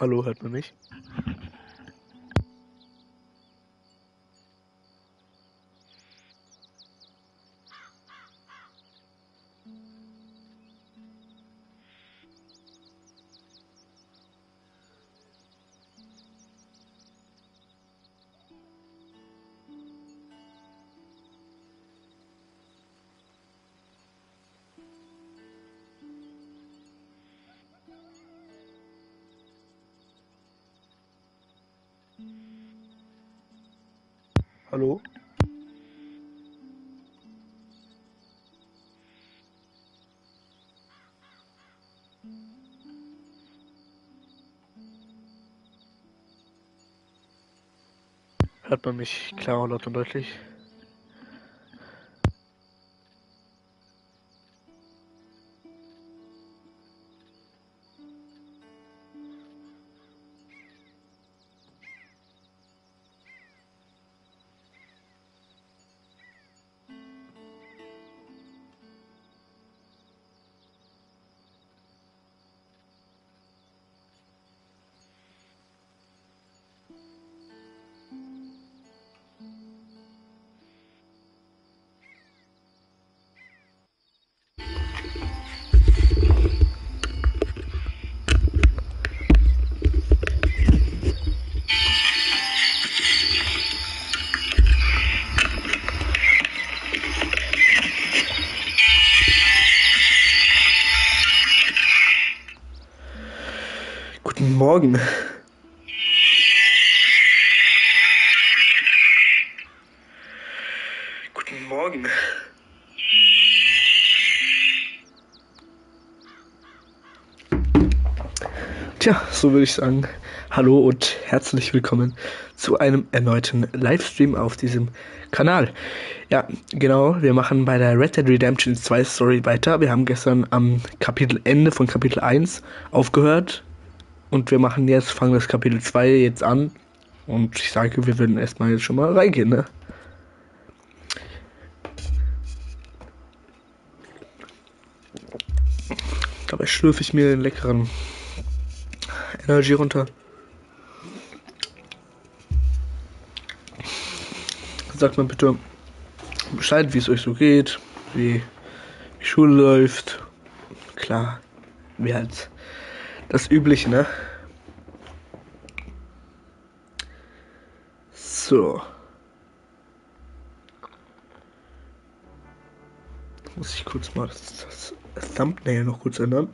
Hallo, hört man mich? Hallo? Hört man mich klar, laut und deutlich? Guten Morgen. Guten Morgen. Tja, so würde ich sagen. Hallo und herzlich willkommen zu einem erneuten Livestream auf diesem Kanal. Ja, genau, wir machen bei der Red Dead Redemption 2 Story weiter. Wir haben gestern am Kapitelende von Kapitel 1 aufgehört. Und fangen das Kapitel 2 jetzt an. Und ich sage, wir würden erstmal jetzt schon mal reingehen, ne? Dabei schlürfe ich mir den leckeren Energy runter. Sagt mal bitte Bescheid, wie es euch so geht, wie die Schule läuft. Klar, wie halt das Übliche, ne? So. Muss ich kurz mal das Thumbnail noch kurz ändern.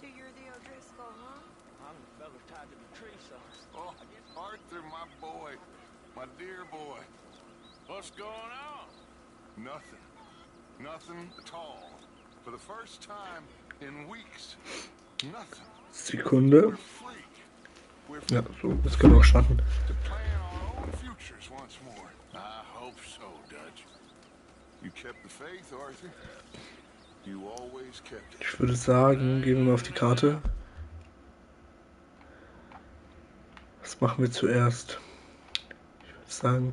So you're the O'Driscoll, huh? I'm the fella tied to the tree, so... Oh, Arthur, my boy. My dear boy. What's going on? Nothing. Nothing at all. For the first time in weeks. Nothing. Sekunde. We're free. We're Ja, free so, das können wir auch schaffen. to plan our own futures once more. I hope so, Dutch. You kept the faith, Arthur. You always kept it. Ich würde sagen, gehen wir mal auf die Karte. Was machen wir zuerst? Ich würde sagen,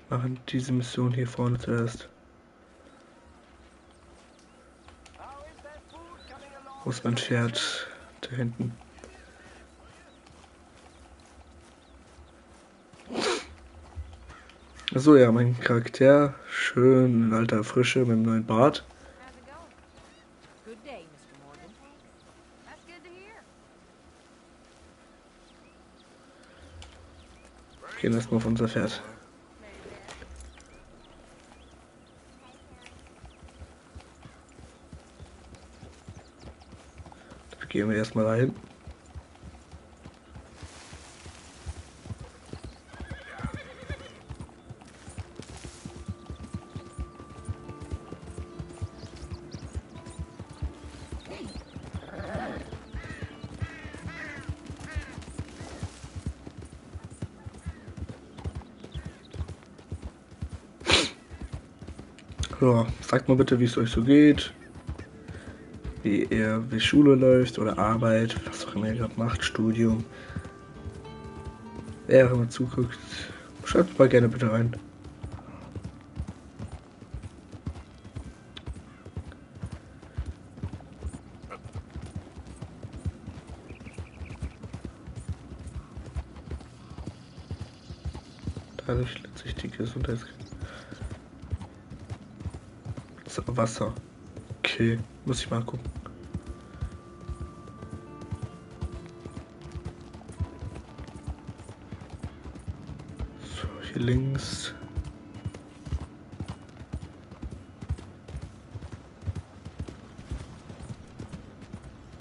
wir machen diese Mission hier vorne zuerst. Wo ist mein Pferd? Da hinten. Achso, ja, mein Charakter. Schön in alter Frische mit dem neuen Bart. How's it going? Good day, Mr. Morgan. That's good to hear. Gehen erstmal auf unser Pferd. Da gehen wir erstmal rein. So, sagt mal bitte, wie es euch so geht. wie Schule läuft oder Arbeit, was auch immer ihr gerade macht, Studium. Wer auch immer zuguckt, schreibt mal gerne bitte rein. Dadurch letztlich die Gesundheitskrise. Wasser. Okay, muss ich mal gucken. So, hier links.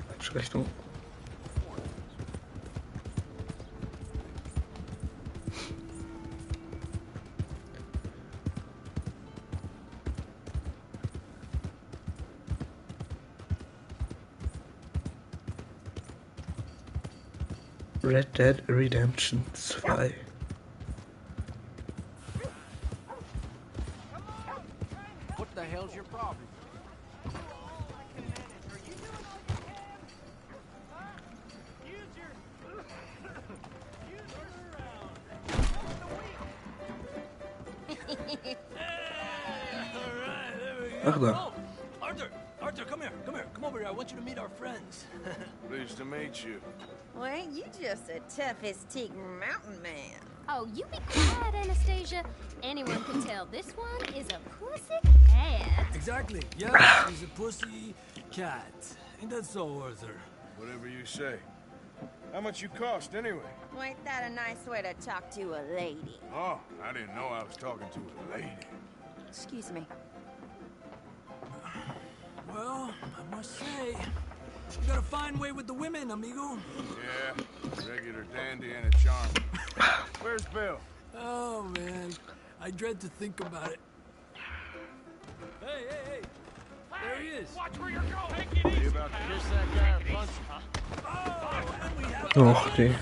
Falsche Richtung. Red Dead Redemption 2. What the hell's your problem? Ach da. Oh, Arthur, come here. Come over here. I want you to meet our friends. Pleased to meet you. Well, ain't you just the toughest teak mountain man? Oh, you be quiet, Anastasia. Anyone can tell this one is a pussy cat. Exactly. Yeah, he's a pussy cat. Ain't that so, Arthur? Whatever you say. How much you cost, anyway? Well, ain't that a nice way to talk to a lady? Oh, I didn't know I was talking to a lady. Excuse me. Well, I must say, you got a fine way with the women, amigo. Yeah, regular dandy and a charm. Where's Bill? Oh, man. I dread to think about it. Hey! There he is. Watch where you're going. Take it You easy. about to kiss that guy or punch him? Och, det.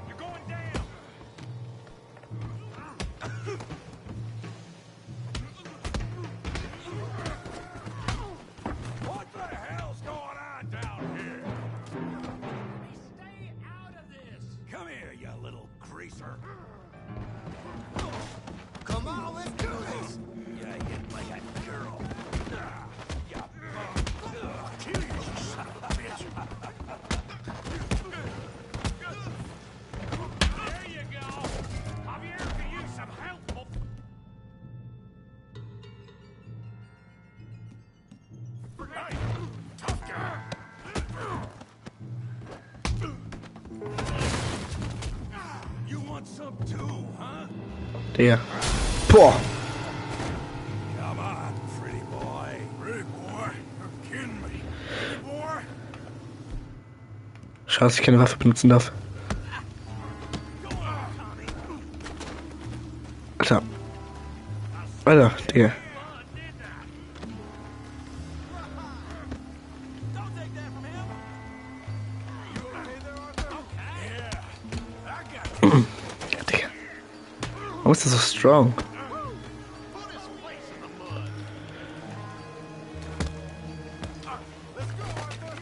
You're going down. What the hell's going on down here? Stay out of this. Come here, you little greaser. Come on, let's do this. You hit like a girl. You kill you, son of a bitch. There you go. Javier could use some help. Hey, tough guy. You want some too, huh? Der. Boah. Come on, pretty boy. Pretty boy? You're kidding me. Pretty boy? Schade, dass ich keine Waffe benutzen darf. Alter. Alter, Digga. Don't take that from him. You okay there, Arthur? Yeah, I got you. Ja, Digga. Warum ist der so strong? Put his face in the mud. Let's go, Arthur.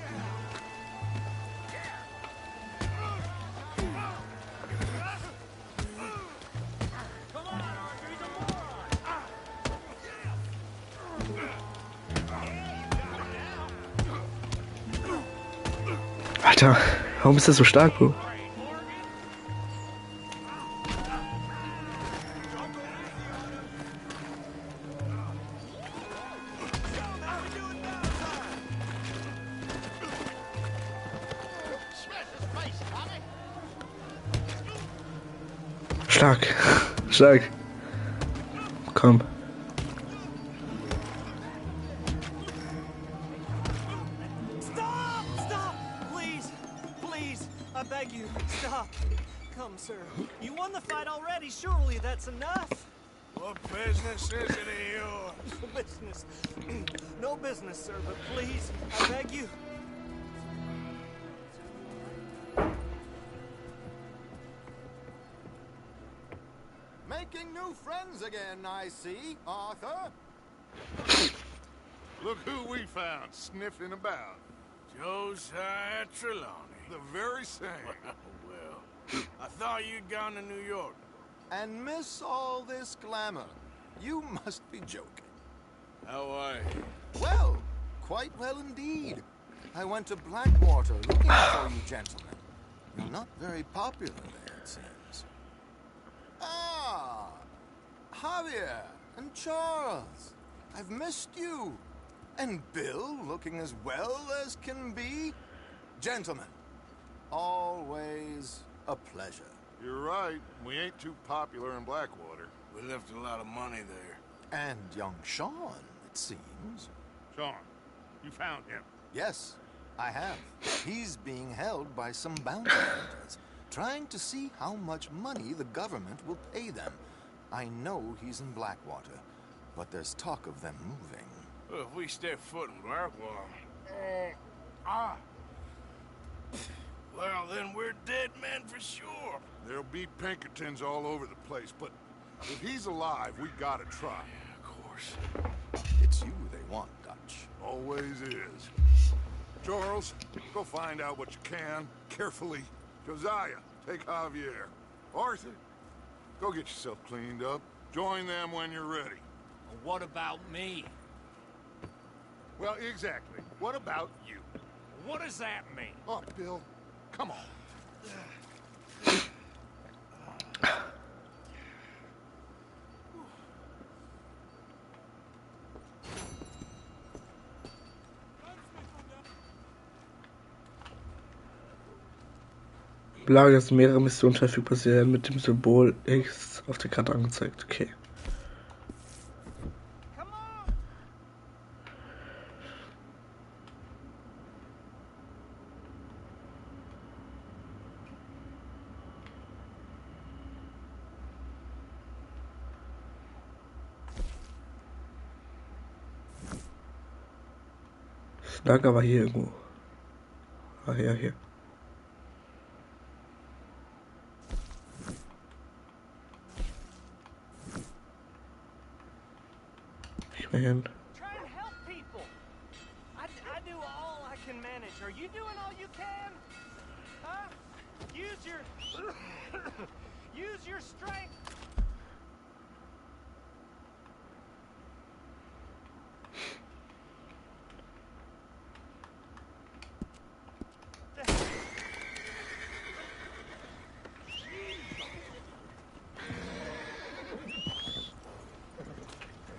Come on, Arthur. He's a moron. Alter, warum ist der so stark, Bro? Stark. Stark. Komm. Stop! Stop! Please! Please! I beg you, stop! Come, sir. You won the fight already. Surely that's enough. What business is it of yours? No business. No business, sir, but please, I beg you. Making new friends again, I see, Arthur. Look who we found sniffing about. Josiah Trelawney. The very same. Well, I thought you'd gone to New York. And miss all this glamour. You must be joking. How are you? Well, quite well indeed. I went to Blackwater looking for you gentlemen. You're not very popular there, it seems. Ah, Javier and Charles. I've missed you. And Bill looking as well as can be. Gentlemen, always a pleasure. You're right. We ain't too popular in Blackwater. We left a lot of money there. And young Sean, it seems. Sean, you found him. Yes, I have. He's being held by some bounty hunters, trying to see how much money the government will pay them. I know he's in Blackwater, but there's talk of them moving. Well, if we step foot in Blackwater... Well, then we're dead men for sure. There'll be Pinkertons all over the place, but if he's alive, we gotta try. Yeah, of course. It's you they want, Dutch. Always is. Charles, go find out what you can, carefully. Josiah, take Javier. Arthur, go get yourself cleaned up. Join them when you're ready. What about me? Well, exactly. What about you? What does that mean? Oh, Bill, come on. Im Lager sind mehrere Missionen verfügbar. Sie werden mit dem Symbol X auf der Karte angezeigt. Okay. Das Lager war hier irgendwo. Ach ja, hier. Ich will hin. Try and help people. I do all I can manage. Are you doing all you can? Huh? Use your strength.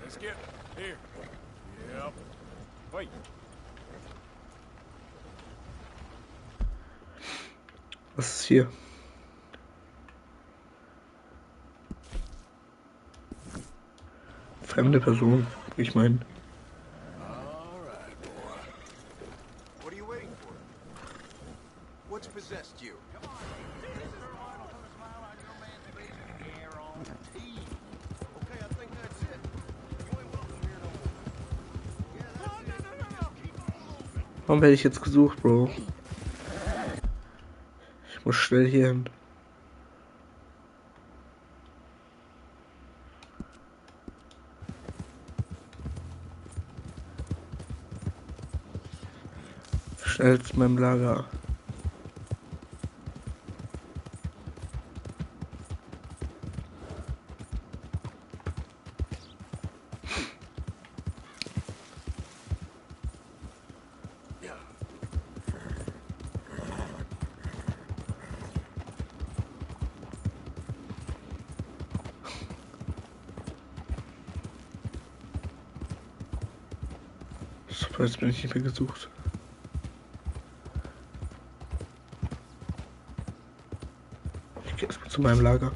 Let's get here. Yep. Wait. Was ist hier? Fremde Person. Ich meine. All right, boy. What are you waiting for? What's possessed you? Okay, I think that's it. You ain't welcome here no more. Yeah, that's it. Keep on moving. Warum werde ich jetzt gesucht, Bro? Ich muss schnell hier hin. Schnell zu meinem Lager. Super, jetzt bin ich nicht mehr gesucht. Ich gehe erstmal zu meinem Lager.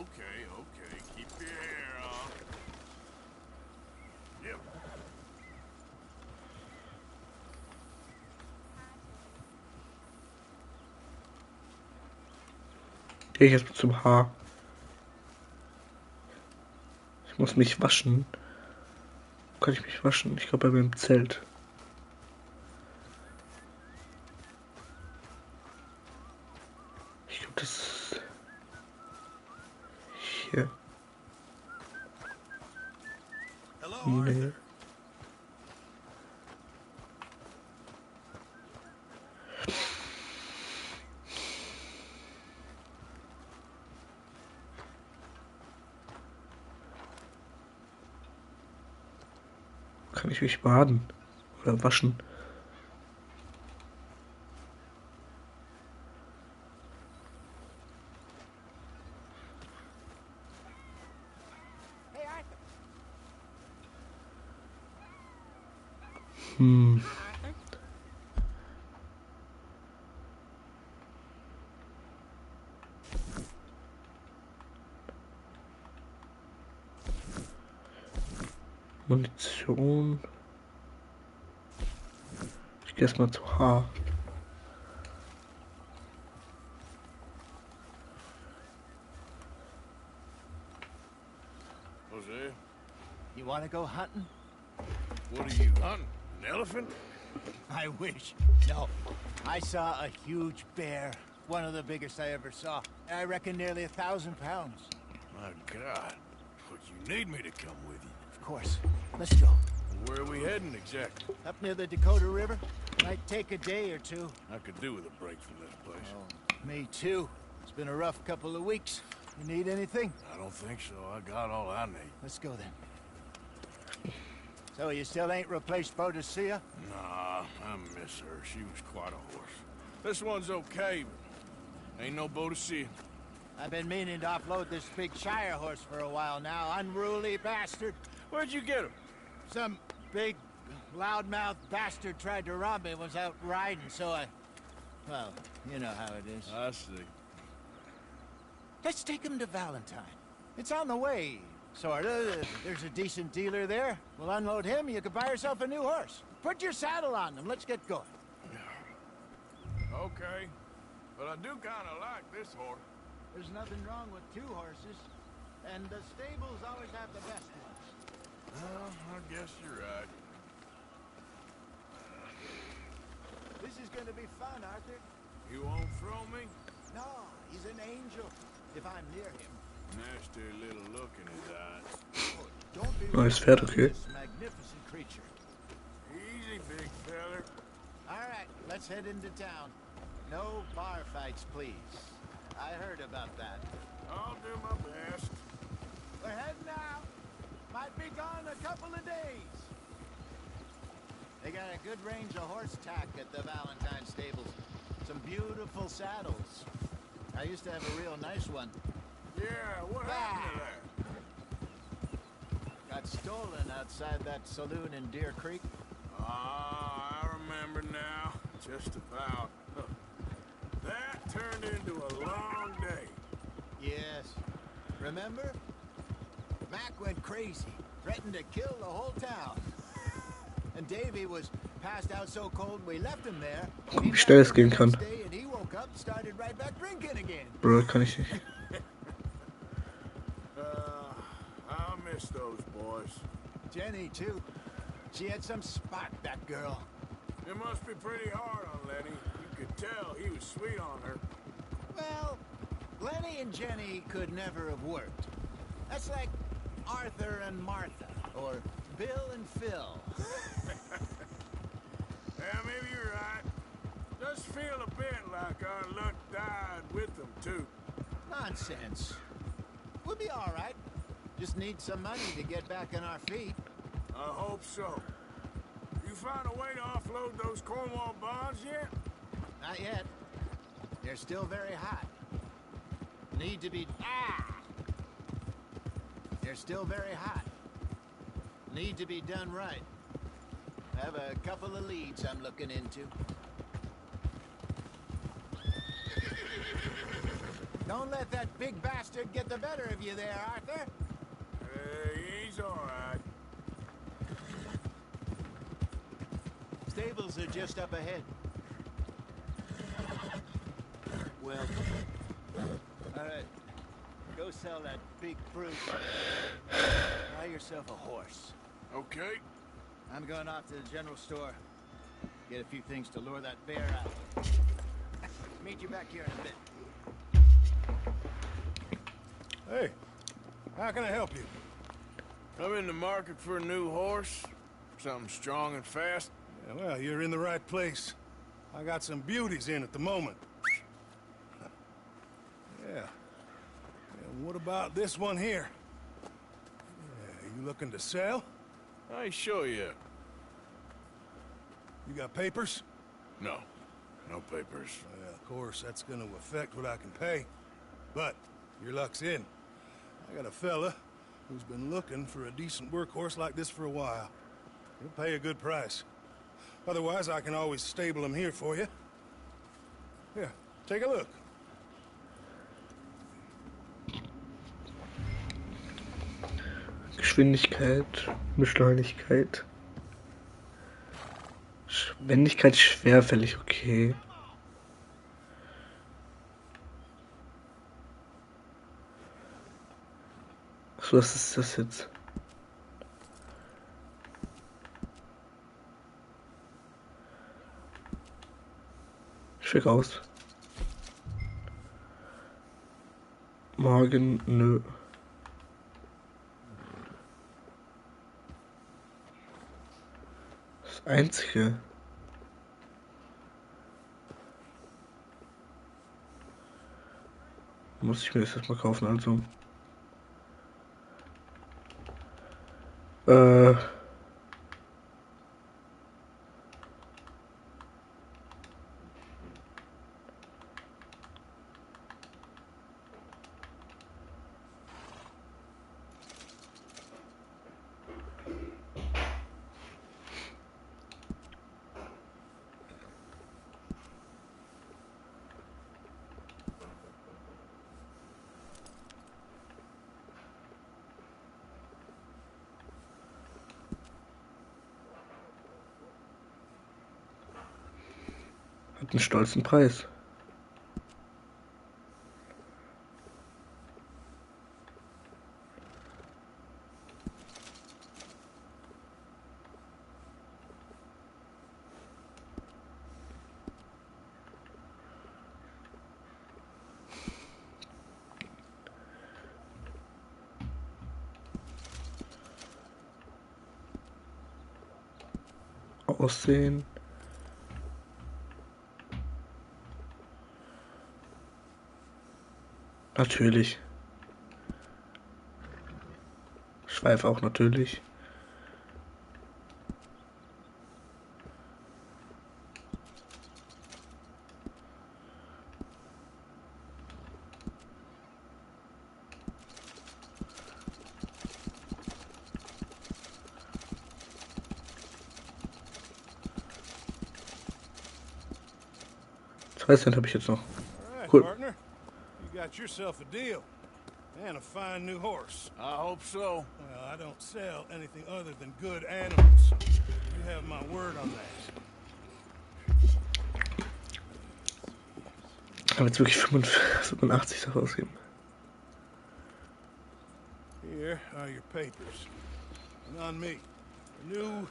Okay. Keep your hair on. Yep. Gehe ich jetzt zum Haar. Ich muss mich waschen. Kann ich mich waschen? Ich glaube, bei meinem Zelt. Ich glaube, das ist hier. Hello, Nee. Arthur. Kann ich mich baden oder waschen? Hey, Arthur. Hm. Arthur? Munition. Ich gehe erstmal zu H. Jose, You want to go hunting? what are you hunting? An elephant? I wish. No. I saw a huge bear. One of the biggest I ever saw. I reckon nearly 1,000 pounds. My God. But you need me to come with you. Of course. Let's go. Where are we heading exactly? Up near the Dakota River. Might take a day or two. I could do with a break from this place. Oh, me too. It's been a rough couple of weeks. You need anything? I don't think so. I got all I need. Let's go then. So you still ain't replaced Boadicea? Nah, I miss her. She was quite a horse. This one's okay, but ain't no Boadicea. I've been meaning to offload this big Shire horse for a while now. Unruly bastard. Where'd you get him? Some big, loudmouth bastard tried to rob me. Was out riding, so I... Well, you know how it is. I see. Let's take him to Valentine. It's on the way, sorta. There's a decent dealer there. We'll unload him, you can buy yourself a new horse. Put your saddle on him, let's get going. Okay. But I do kind of like this horse. There's nothing wrong with two horses. And the stables always have the best ones. Well, I guess you're right. This is gonna be fun, Arthur. You won't throw me? No, he's an angel. If I'm near him. Nasty little look in his eyes. Oh, don't be Nice fährt, okay. this magnificent creature. Easy, big feller. All right, let's head into town. No bar fights, please. I heard about that. I'll do my best. We're heading out. Might be gone a couple of days. They got a good range of horse tack at the Valentine stables. Some beautiful saddles. I used to have a real nice one. Yeah, what happened to that? Got stolen outside that saloon in Deer Creek. Ah, I remember now. Just about. Huh. That turned into a long day. Yes. Remember? Mac went crazy. Threatened to kill the whole town. And Davy was passed out so cold we left him there. Wie schnell es gehen kann. And he woke up, started right back drinking again. Bro, kann ich nicht. I miss those boys. Jenny, too. She had some spot, that girl. It must be pretty hard on Lenny. You could tell he was sweet on her. Well, Lenny and Jenny could never have worked. That's like Arthur and Martha, or Bill and Phil. Yeah, maybe you're right. Does feel a bit like our luck died with them, too. Nonsense. We'll be all right. Just need some money to get back on our feet. I hope so. You find a way to offload those Cornwall bonds yet? Not yet. They're still very hot. Need to be... They're still very hot. Need to be done right. I have a couple of leads I'm looking into. Don't let that big bastard get the better of you there, Arthur. He's all right. Stables are just up ahead. Well, all right. Go sell that big brute. Buy yourself a horse. Okay. I'm going off to the general store. Get a few things to lure that bear out. Meet you back here in a bit. Hey, how can I help you? I'm in the market for a new horse. Something strong and fast. Yeah, well, you're in the right place. I got some beauties in at the moment. Yeah. What about this one here? Yeah, you looking to sell? I sure you. You got papers? No. No papers. Well, of course, that's gonna affect what I can pay. But your luck's in. I got a fella who's been looking for a decent workhorse like this for a while. He'll pay a good price. Otherwise, I can always stable him here for you. Here, take a look. Geschwindigkeit, Beschleunigkeit. Wendigkeit schwerfällig, okay. Achso, was ist das jetzt? Schick aus. Morgen, nö. Das Einzige. Muss ich mir das erstmal kaufen, also. Hat einen stolzen Preis. Aussehen. Natürlich. Schweif auch natürlich. Zwei Cent habe ich jetzt noch. All right, Cool. partner. You got yourself a deal. And a fine new horse. I hope so. Well, I don't sell anything other than good animals. You have my word on that. Ich habe jetzt wirklich 85 dafür ausgeben. Here are your papers. And on me, a new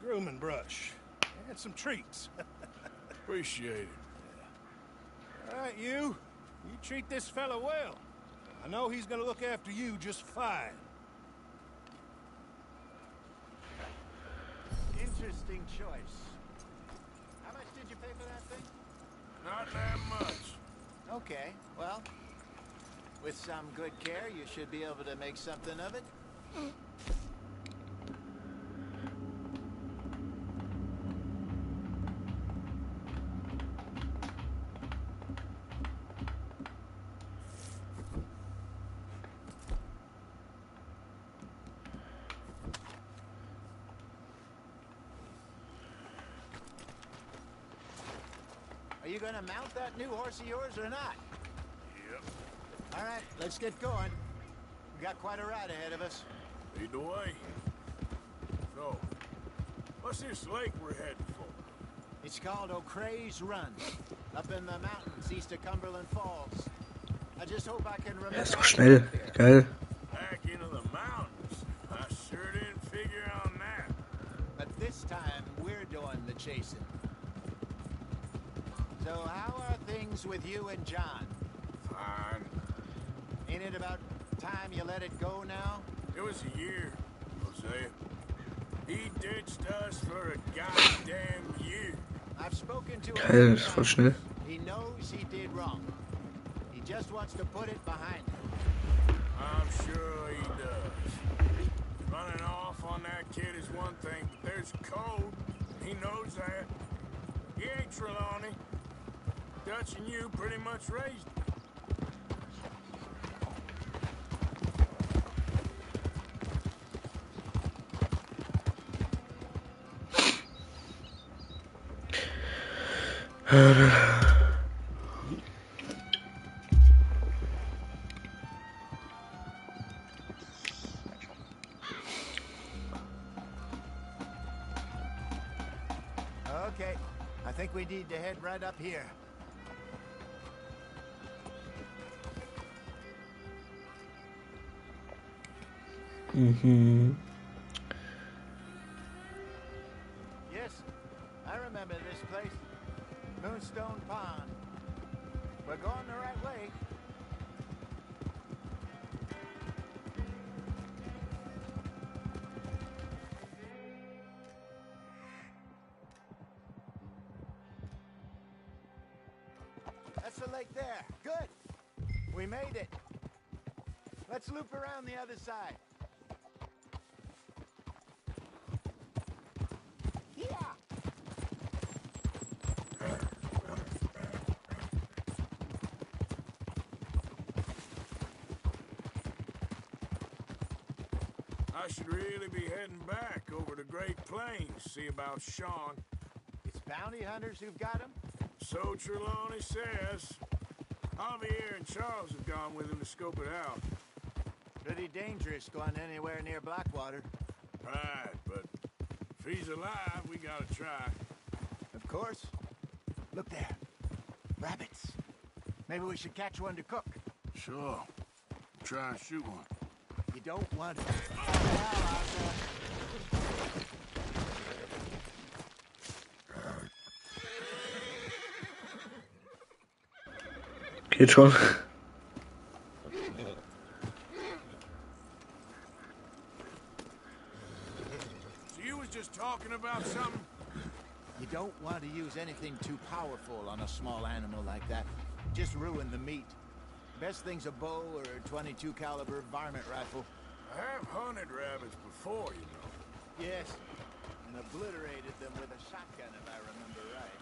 grooming brush. And some treats. Appreciate it. All right, you treat this fella well. I know he's gonna look after you just fine. Interesting choice. How much did you pay for that thing? Not that much. Okay, well, with some good care, you should be able to make something of it. Are you gonna mount that new horse of yours or not? Yep. All right, let's get going. We got quite a ride ahead of us. Lead the way. So, what's this lake we're heading for? It's called O'Creagh's Run, up in the mountains east of Cumberland Falls. I just hope I can remember. Er ist so schnell. Geil. Back into the mountains. I sure didn't figure on that. But this time, we're doing the chasing. So how are things with you and John? Fine. Ain't it about time you let it go now? It was a year, Hosea. He ditched us for a goddamn year. I've spoken to Geil, him. das ist voll schnell. He knows he did wrong. He just wants to put it behind him. I'm sure he does. Running off on that kid is one thing, but there's code. He knows that. He ain't Trelawney. Dutch and you pretty much raised him. Okay, I think we need to head right up here. Mhm. Yes, I remember this place. Moonstone Pond. We're going the right way. That's the lake there. Good. We made it. Let's loop around the other side. Yeah. I should really be heading back over to Great Plains, see about Sean. It's bounty hunters who've got him? So Trelawney says. Javier and Charles have gone with him to scope it out. Pretty dangerous going anywhere near Blackwater. Right, but if he's alive, we gotta try. Of course. Look there. Rabbits. Maybe we should catch one to cook. Sure. Try and shoot one. You don't want to. Hell, Geht schon. So you was just talking about something? you don't want to use anything too powerful on a small animal like that. Just ruin the meat. Best thing's a bow or a 22 caliber varmint rifle. I have hunted rabbits before, you know. Yes, and obliterated them with a shotgun if I remember right.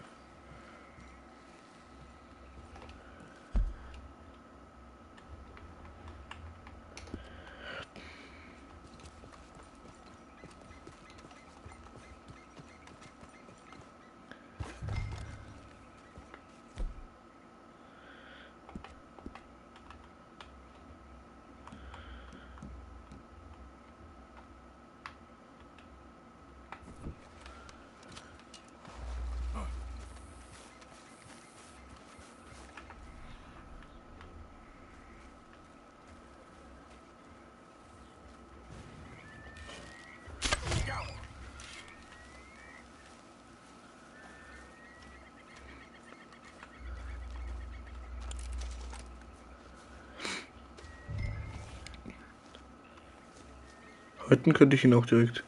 Heute könnte ich ihn auch direkt.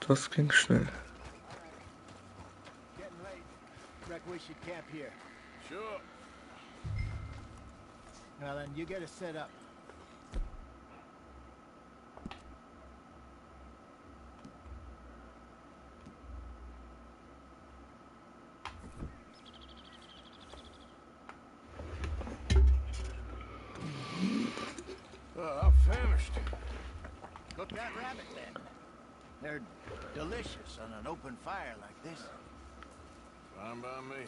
Das ging schnell. Getting late. Reckon we should camp here. Sure. Well, then you get us set up. I'm famished. Cook that rabbit then. They're delicious on an open fire like this. Fine by me.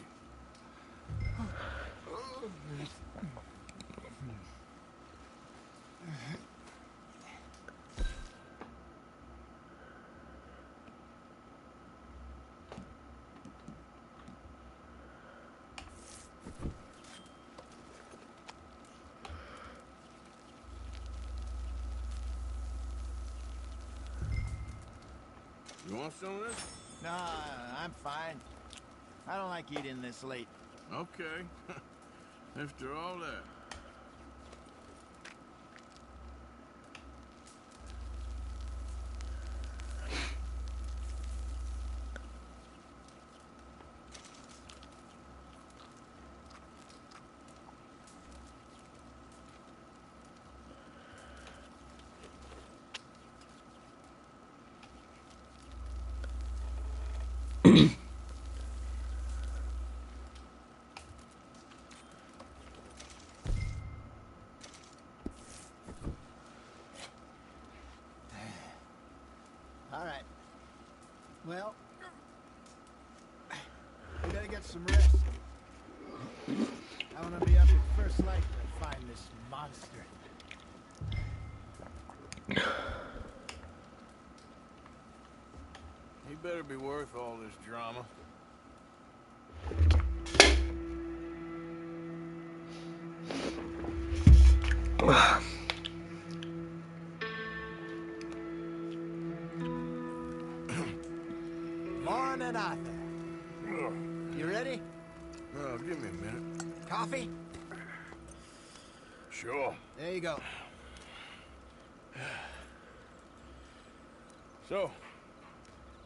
You want some of this? Nah, I'm fine. I don't like eating this late. Okay. After all that. All right. Well, we gotta get some rest. I wanna be up at first light to find this monster. He better be worth all this drama. Morning, Arthur. You ready? Oh, give me a minute. Coffee? Sure. There you go. So,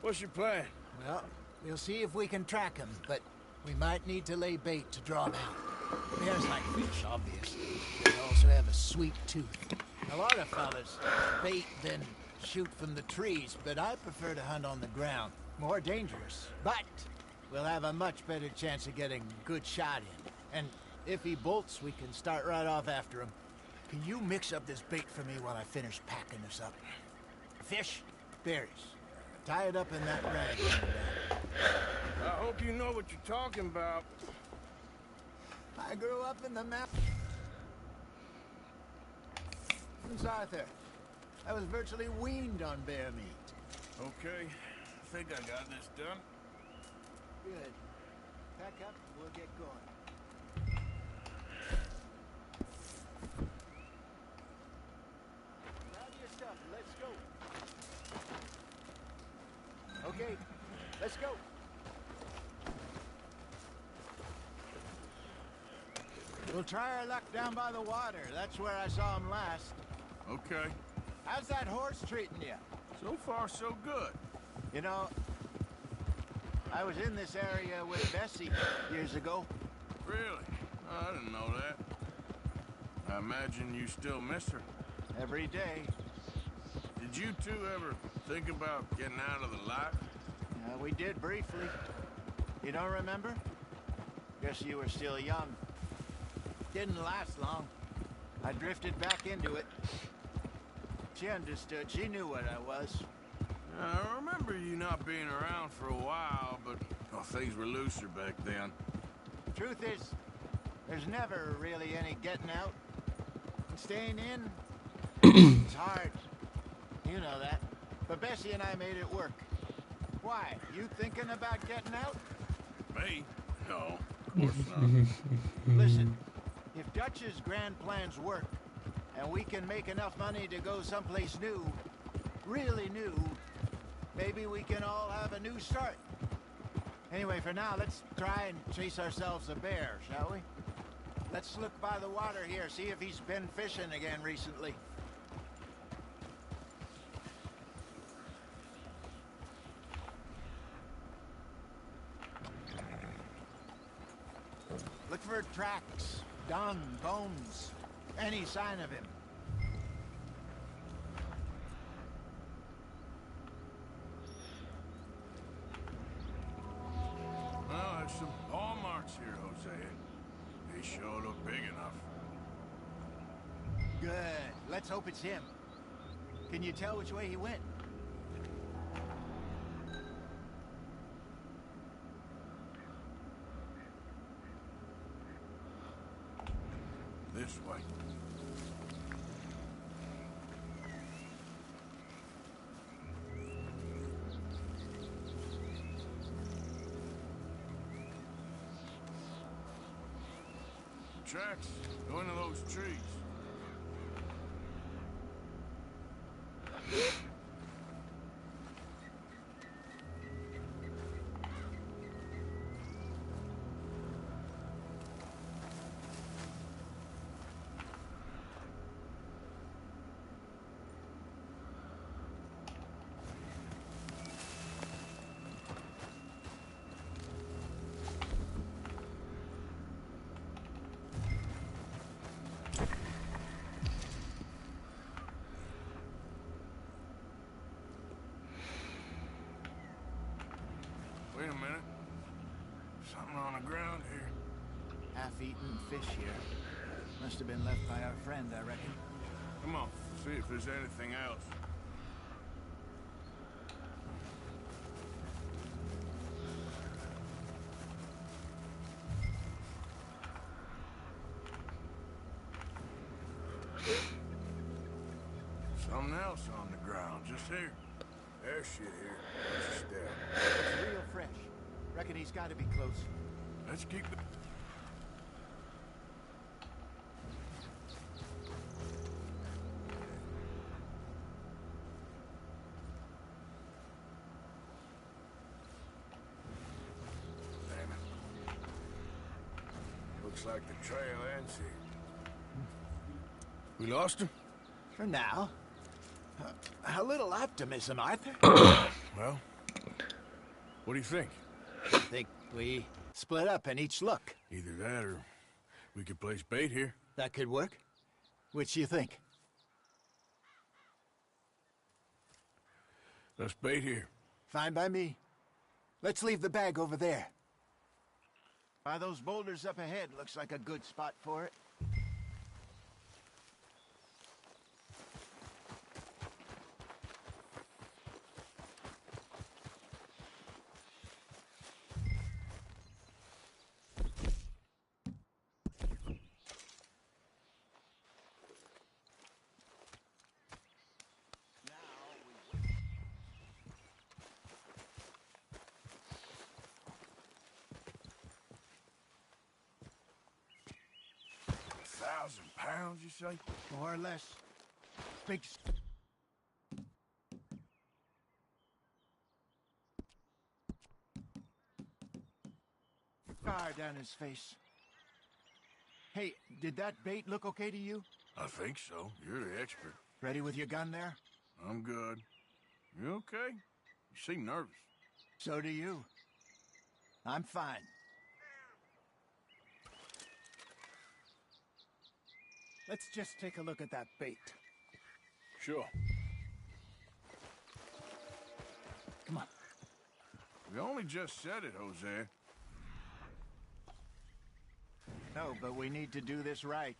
what's your plan? Well, we'll see if we can track him, but we might need to lay bait to draw him out. Bears like fish, obviously. They also have a sweet tooth. A lot of fellas bait then shoot from the trees, but I prefer to hunt on the ground. More dangerous, but we'll have a much better chance of getting a good shot in. And if he bolts, we can start right off after him. Can you mix up this bait for me while I finish packing this up? Fish, berries. Tie it up in that rag. I hope you know what you're talking about. I grew up in the mountains, Arthur. I was virtually weaned on bear meat. Okay, I think I got this done. Good. Pack up and we'll get going. Grab your stuff and let's go. Okay, let's go. We'll try our luck down by the water. That's where I saw him last. Okay. How's that horse treating you? So far, so good. You know, I was in this area with Bessie years ago. Really? Oh, I didn't know that. I imagine you still miss her. Every day. Did you two ever think about getting out of the life? We did briefly. You don't remember? Guess you were still young. Didn't last long. I drifted back into it. She understood. She knew what I was. I remember you not being around for a while, but things were looser back then. Truth is, there's never really any getting out. Staying in, it's hard. You know that. But Bessie and I made it work. Why? You thinking about getting out? Me? No, of course not. Listen, if Dutch's grand plans work, and we can make enough money to go someplace new, really new, maybe we can all have a new start. Anyway, for now, let's try and chase ourselves a bear, shall we? Let's look by the water here, see if he's been fishing again recently. Look for tracks, dung, bones, any sign of him. Well, there's some paw marks here, Jose. They sure look big enough. Good. Let's hope it's him. Can you tell which way he went? This way. Tracks go into those trees. Wait a minute. Something on the ground here. Half-eaten fish here. Must have been left by our friend, I reckon. Come on, see if there's anything else. Something else on the ground, just here. There's shit here. Let's step. It's real fresh. Reckon he's got to be close. Let's keep the... Damn it. Looks like the trail ends here. We lost him? For now. A little optimism, Arthur. Well, what do you think? I think we split up and each look. Either that or we could place bait here. That could work. Which you think? Let's bait here. Fine by me. Let's leave the bag over there. By those boulders up ahead, looks like a good spot for it. £1,000, you say? More or less. Big... scar down his face. Hey, did that bait look okay to you? I think so. You're the expert. Ready with your gun there? I'm good. You okay? You seem nervous. So do you. I'm fine. Let's just take a look at that bait. Sure. Come on. We only just said it, Jose. No, but we need to do this right.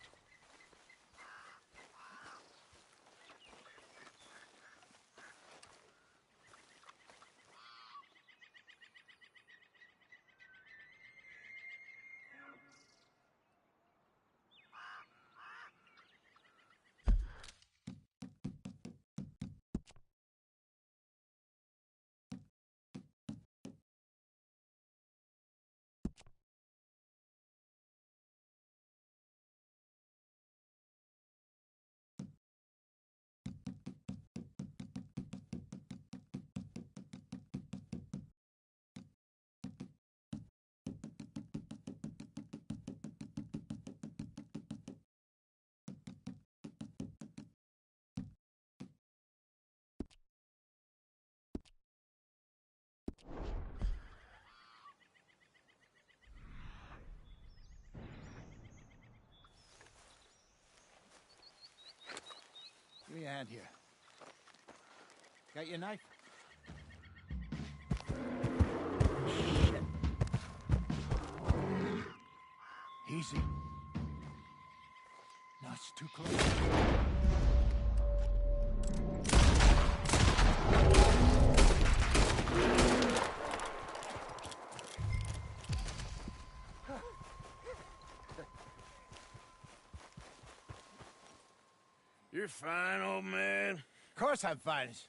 Give me a hand here. Got your knife? Shit. Easy. No, it's too close. You're fine, old man. Of course I'm fine. It's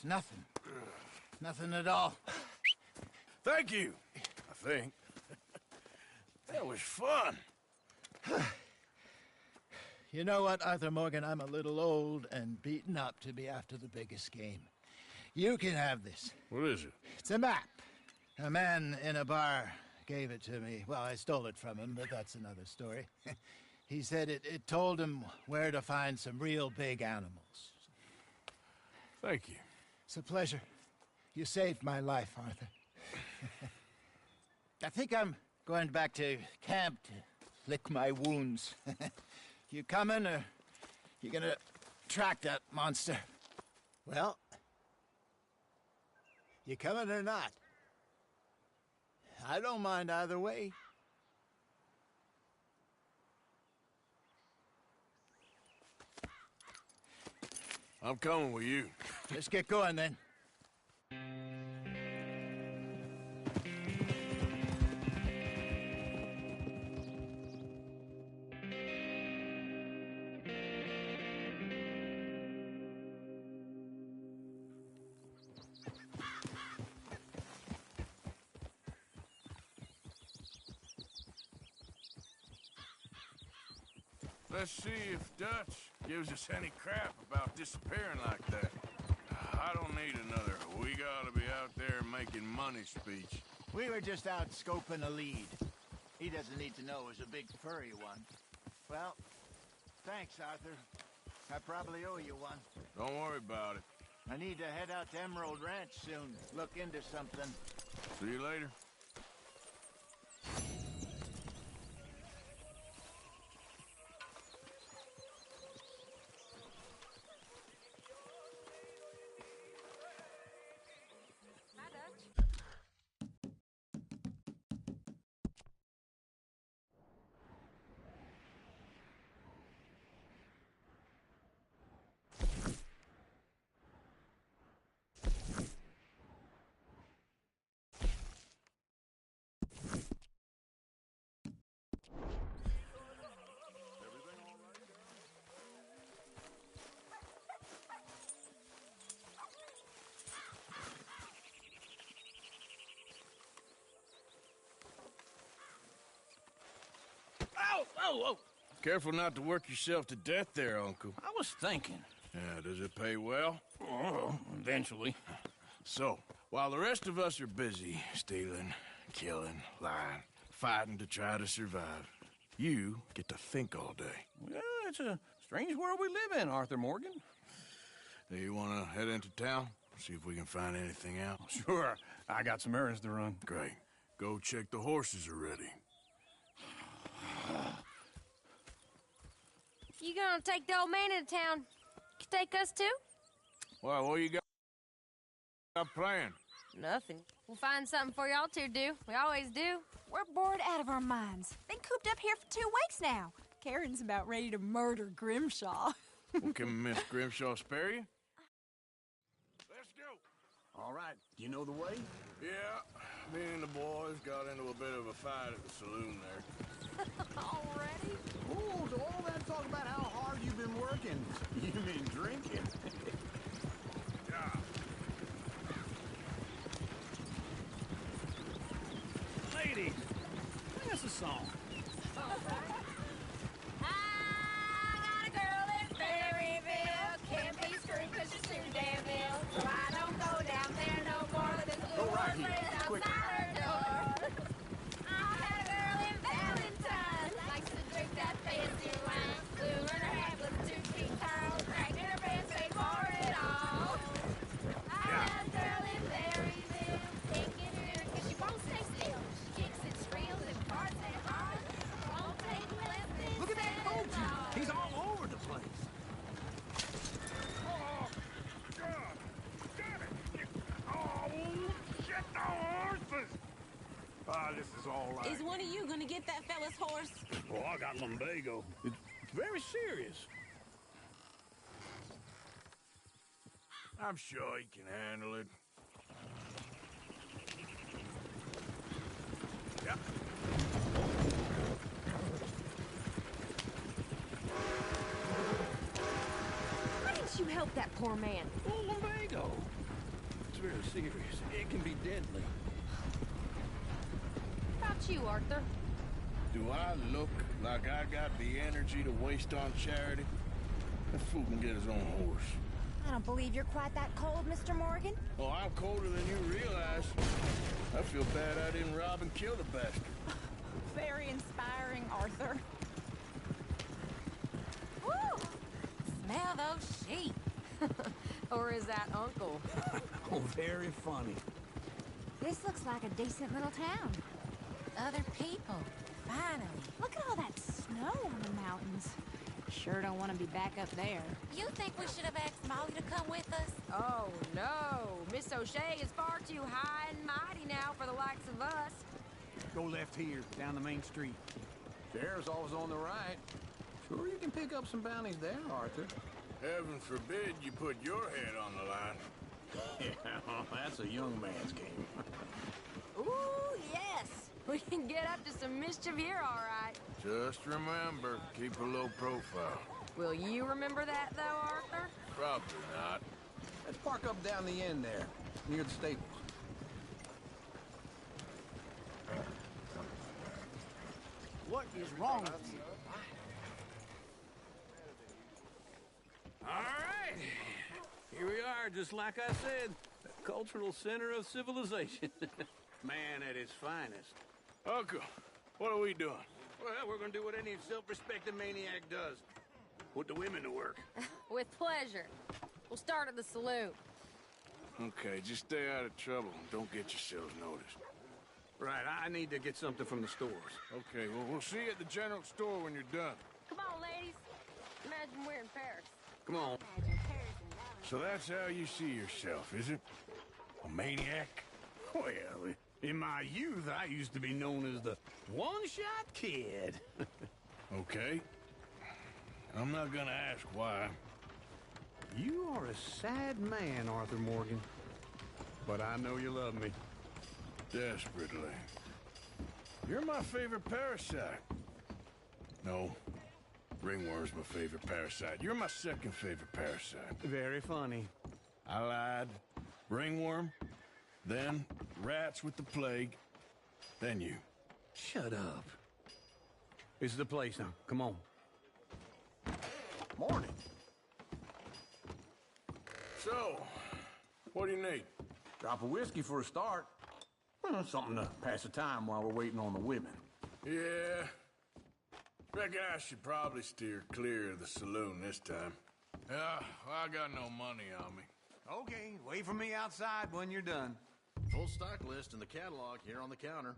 nothing. Nothing at all. Thank you, I think. That was fun. You know what, Arthur Morgan? I'm a little old and beaten up to be after the biggest game. You can have this. What is it? It's a map. A man in a bar gave it to me. Well, I stole it from him, but that's another story. He said it told him where to find some real big animals. Thank you. It's a pleasure. You saved my life, Arthur. I think I'm going back to camp to lick my wounds. You coming, or you gonna track that monster? Well, you coming or not? I don't mind either way. I'm coming with you. Let's get going, then. Let's see if Dutch gives us any crap about disappearing like that. I don't need another "we gotta be out there making money" speech. We were just out scoping a lead. He doesn't need to know it was a big furry one. Well, thanks, Arthur. I probably owe you one. Don't worry about it. I need to head out to Emerald Ranch soon. Look into something. See you later. Hi, Dutch. Ow! Oh, oh! Careful not to work yourself to death there, Uncle. I was thinking. Yeah, does it pay well? Oh, eventually. So, while the rest of us are busy stealing, killing, lying, fighting to try to survive, you get to think all day. Well, it's a strange world we live in, Arthur Morgan. Do you want to head into town? See if we can find anything out? Sure, I got some errands to run. Great. Go check the horses are ready. You gonna take the old man into town? You take us too? Well, what you got planned? Nothing. We'll find something for y'all to do. We always do. We're bored out of our minds. Been cooped up here for 2 weeks now. Karen's about ready to murder Grimshaw. Well, can Miss Grimshaw spare you? Let's go. All right. You know the way? Yeah, me and the boys got into a bit of a fight at the saloon there. Already? Oh, so all that talk about how hard you've been working. You mean drinking? Yeah. Ladies, sing us a song. I got a girl in Berryville. Can't be screwed 'cause she's too damn ill. So I don't go down there no more. There's a blue right horse here. raised Quick. outside her door. I had a girl in Valentine. Likes to drink that fancy wine. Blue in her hair with 2 pink curls. Cracked in her pants, paid for it all. I had a girl in Berryville. Can't get her in 'cause she won't stay still. She kicks and squeals and parts and hard. Won't take less than Look at that $7. coach. He's all over the place. Oh, God! Damn it! Oh, shit, the horses! Ah, this is all right. Is one of you gonna get that fella's horse? Oh, I got lumbago. It's very serious. I'm sure he can handle it. Yeah. help that poor man. Oh, lumbago. It's very serious. It can be deadly. How about you, Arthur? Do I look like I got the energy to waste on charity? That fool can get his own horse. I don't believe you're quite that cold, Mr. Morgan. Oh, I'm colder than you realize. I feel bad I didn't rob and kill the bastard. Very inspiring, Arthur. Woo! Smell those sheep. Or is that Uncle? Oh, very funny. This looks like a decent little town. Other people. Finally. Look at all that snow on the mountains. Sure don't want to be back up there. You think we should have asked Molly to come with us? Oh, no. Miss O'Shea is far too high and mighty now for the likes of us. Go left here, down the main street. Sheriff's always on the right. Sure you can pick up some bounties there, Arthur. Heaven forbid you put your head on the line. Yeah, that's a young man's game. Ooh, yes. We can get up to some mischief here, all right. Just remember, keep a low profile. Will you remember that, though, Arthur? Probably not. Let's park up down the end there, near the stables. What is wrong with you? All right. Here we are, just like I said. The cultural center of civilization. Man at his finest. Uncle, what are we doing? Well, we're gonna do what any self-respecting maniac does. Put the women to work. With pleasure. We'll start at the saloon. Okay, just stay out of trouble and don't get yourselves noticed. Right, I need to get something from the stores. Okay, well, we'll see you at the general store when you're done. Come on, ladies. Imagine we're in Paris. Come on. So that's how you see yourself, is it? A maniac? Well, in my youth, I used to be known as the one-shot kid. Okay. I'm not gonna ask why. You are a sad man, Arthur Morgan. But I know you love me. Desperately. You're my favorite parasite. No. Ringworm's my favorite parasite. You're my second favorite parasite. Very funny. I lied. Ringworm, then rats with the plague, then you. Shut up. This is the place now. Come on. Morning. So, what do you need? Drop of whiskey for a start. Something to pass the time while we're waiting on the women. Yeah. Reckon I should probably steer clear of the saloon this time. Yeah, well, I got no money on me. Okay, wait for me outside when you're done. Full stock list in the catalog here on the counter.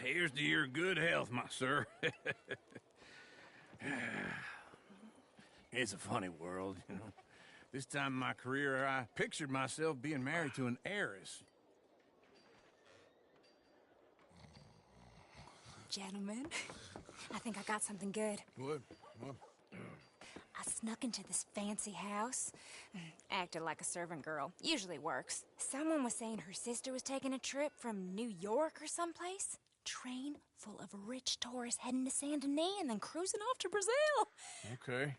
Here's to your good health, my sir. It's a funny world, you know. This time in my career, I pictured myself being married to an heiress. Gentlemen, I think I got something good. What? I snuck into this fancy house. Acted like a servant girl. Usually works. Someone was saying her sister was taking a trip from New York or someplace. Train full of rich tourists heading to Saint Denis and then cruising off to Brazil. Okay.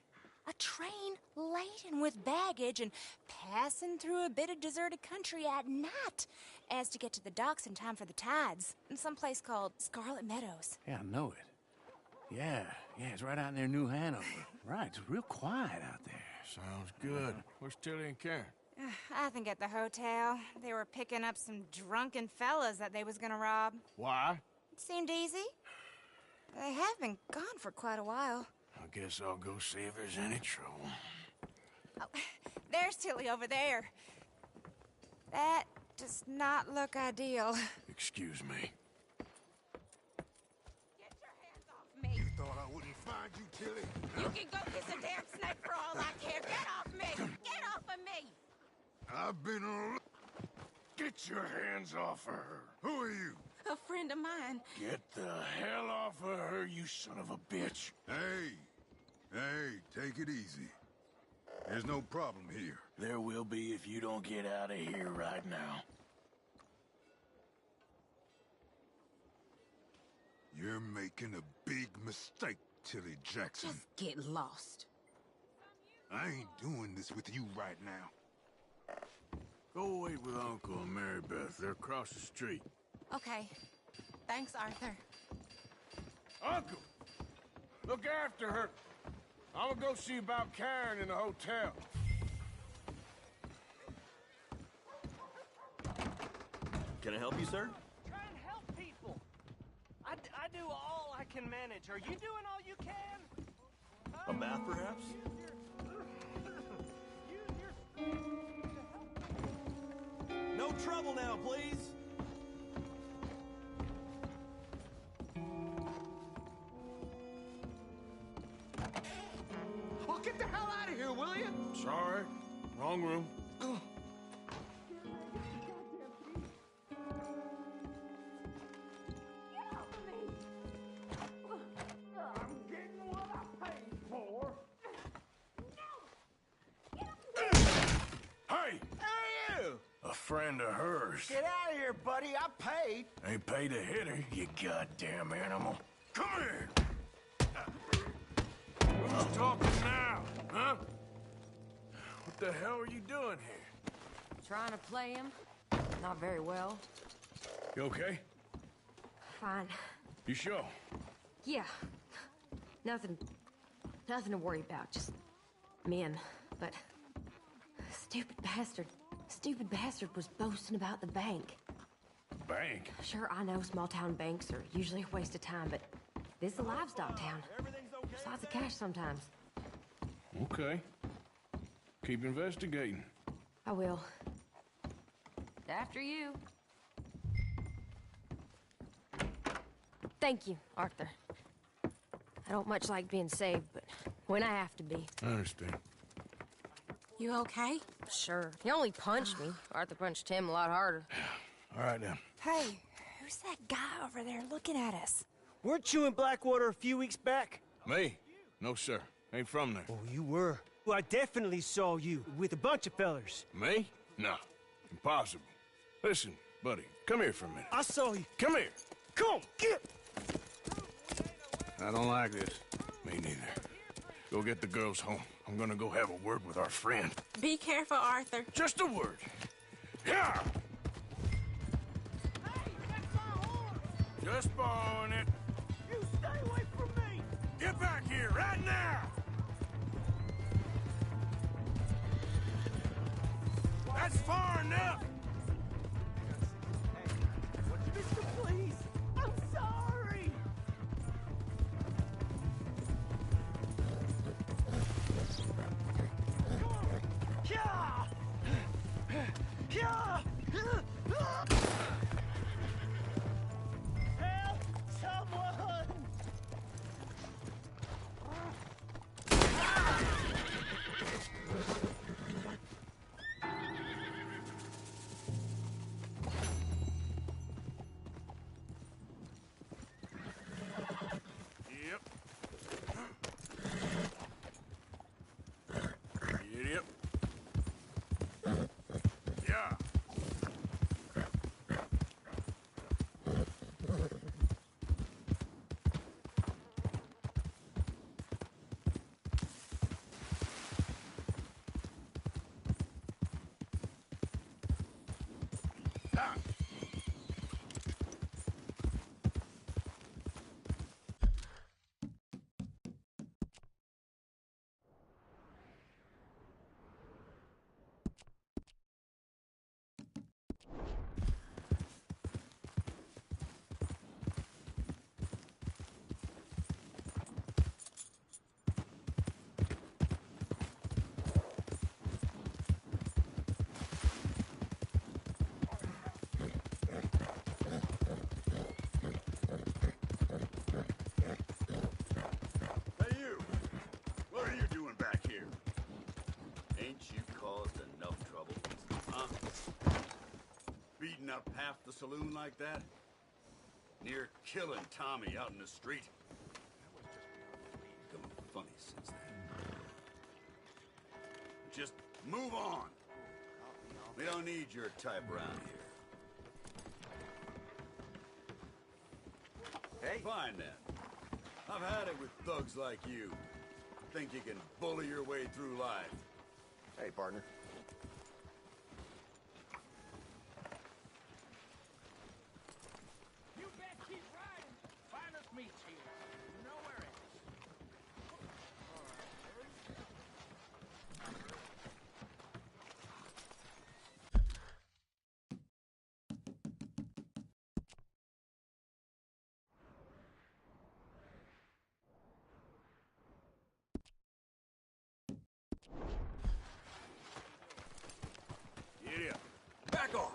A train laden with baggage and passing through a bit of deserted country at night as to get to the docks in time for the tides in some place called Scarlet Meadows. Yeah, I know it. Yeah, it's right out near New Hanover. Right, it's real quiet out there. Sounds good. Where's Tilly and Karen? I think at the hotel. They were picking up some drunken fellas that they was gonna rob. Why? It seemed easy. They have been gone for quite a while. I guess I'll go see if there's any trouble. Oh, there's Tilly over there. That does not look ideal. Excuse me. find you, Tilly. You can go kiss a damn snake for all I care. Get off me! Get off of me! I've been... Get your hands off of her. Who are you? A friend of mine. Get the hell off of her, you son of a bitch. Hey, take it easy. There's no problem here. There will be if you don't get out of here right now. You're making a big mistake, Tilly Jackson. Just get lost. I ain't doing this with you right now. Go wait with Uncle and Mary Beth. They're across the street. Okay. Thanks, Arthur. Uncle! Look after her. I'm gonna go see about Karen in the hotel. Can I help you, sir? Try and help people. I do all I can manage. Are you doing all you can? A bath, perhaps? No trouble now, please. Oh, get the hell out of here, will you? Sorry. Wrong room. I'm getting what I paid for. Hey! Hey, you! A friend of hers. Get out of here, buddy. I paid. Ain't paid to hit her, you goddamn animal. Come here! Who's talking now, huh? What the hell are you doing here? Trying to play him? Not very well. You okay? Fine. You sure? Yeah. Nothing to worry about. Just men. But stupid bastard was boasting about the bank. Bank? Sure, I know small town banks are usually a waste of time, but this is a livestock town. There's lots of cash sometimes. Okay. Keep investigating. I will. After you. Thank you, Arthur. I don't much like being saved, but when I have to be. I understand. You okay? Sure. He only punched me. Arthur punched him a lot harder. All right, then. Hey, who's that guy over there looking at us? Weren't you in Blackwater a few weeks back? Me? No, sir. Ain't from there. Oh, you were. Well, I definitely saw you with a bunch of fellers. Me? No. Impossible. Listen, buddy, come here for a minute. I saw you. Come here. Come on, get! I don't like this. Me neither. Go get the girls home. I'm gonna go have a word with our friend. Be careful, Arthur. Just a word. Yeah! Hey, that's my horse! Just borrowing it. You stay away from me! Get back here right now! That's far enough! Mister, please! I'm sorry! Come on! Yeah! Yeah! Help! Someone! half the saloon like that? Near killing Tommy out in the street. Become funny since then. Just move on. We don't need your type around here. Hey. Fine then. I've had it with thugs like you. Think you can bully your way through life. Hey, partner. You best keep riding. Finest meets here. Nowhere else. Giddy up. Back off!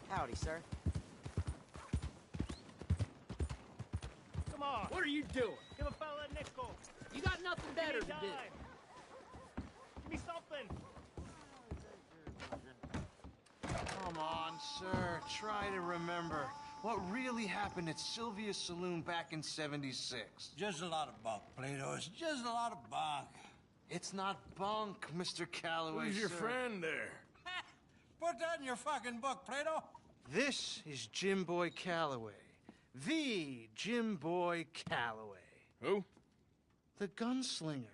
Howdy, sir. Come on. What are you doing? Give a fella a nickel. You got nothing better to do. Give me something. Come on, sir. Try to remember what really happened at Sylvia's Saloon back in '76. Just a lot of bunk, Plato. It's just a lot of bunk. It's not bunk, Mr. Calloway, Who's your sir. friend there? Put that in your fucking book, Plato. This is Jim Boy Calloway. The Jim Boy Calloway. Who? The gunslinger.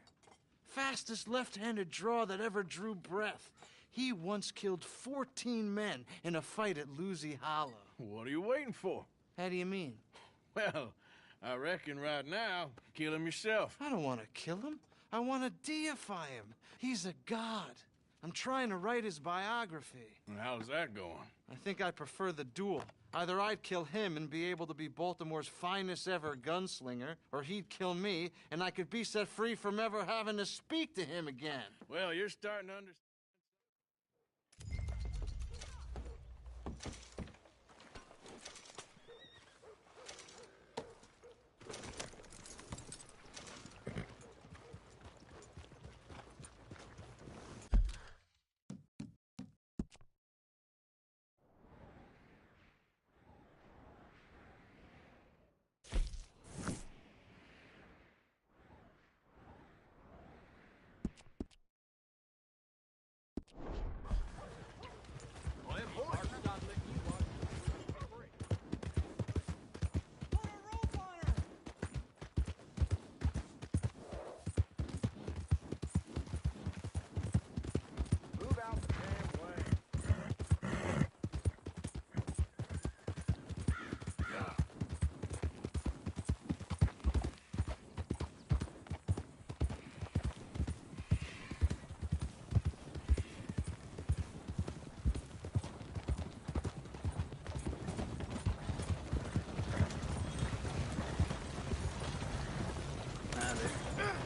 Fastest left-handed draw that ever drew breath. He once killed 14 men in a fight at Lucy Hollow. What are you waiting for? How do you mean? Well, I reckon right now, kill him yourself. I don't want to kill him. I want to deify him. He's a god. I'm trying to write his biography. And how's that going? I think I prefer the duel. Either I'd kill him and be able to be Baltimore's finest ever gunslinger, or he'd kill me and I could be set free from ever having to speak to him again. Well, you're starting to understand.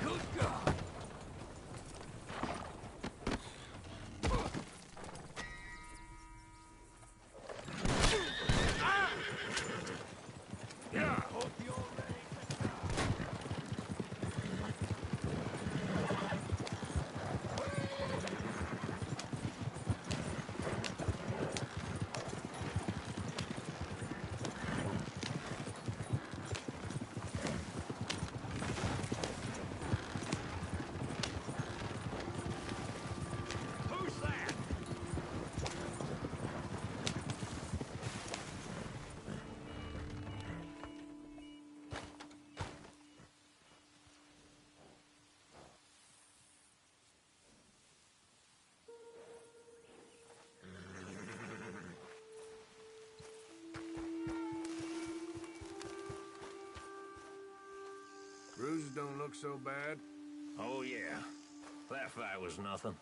Good God. Yeah. Who's that? Bruises don't look so bad. Oh, yeah. That fight was nothing.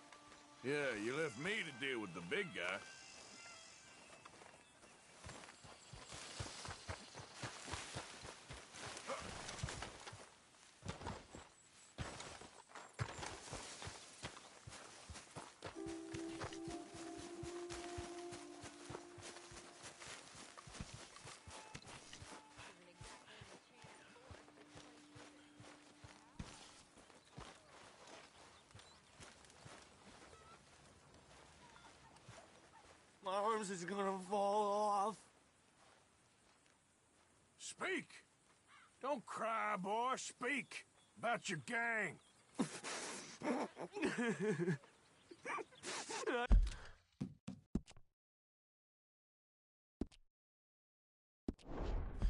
Yeah, you left me to deal with the big guy. arms is gonna fall off. Speak! Don't cry, boy. Speak about your gang.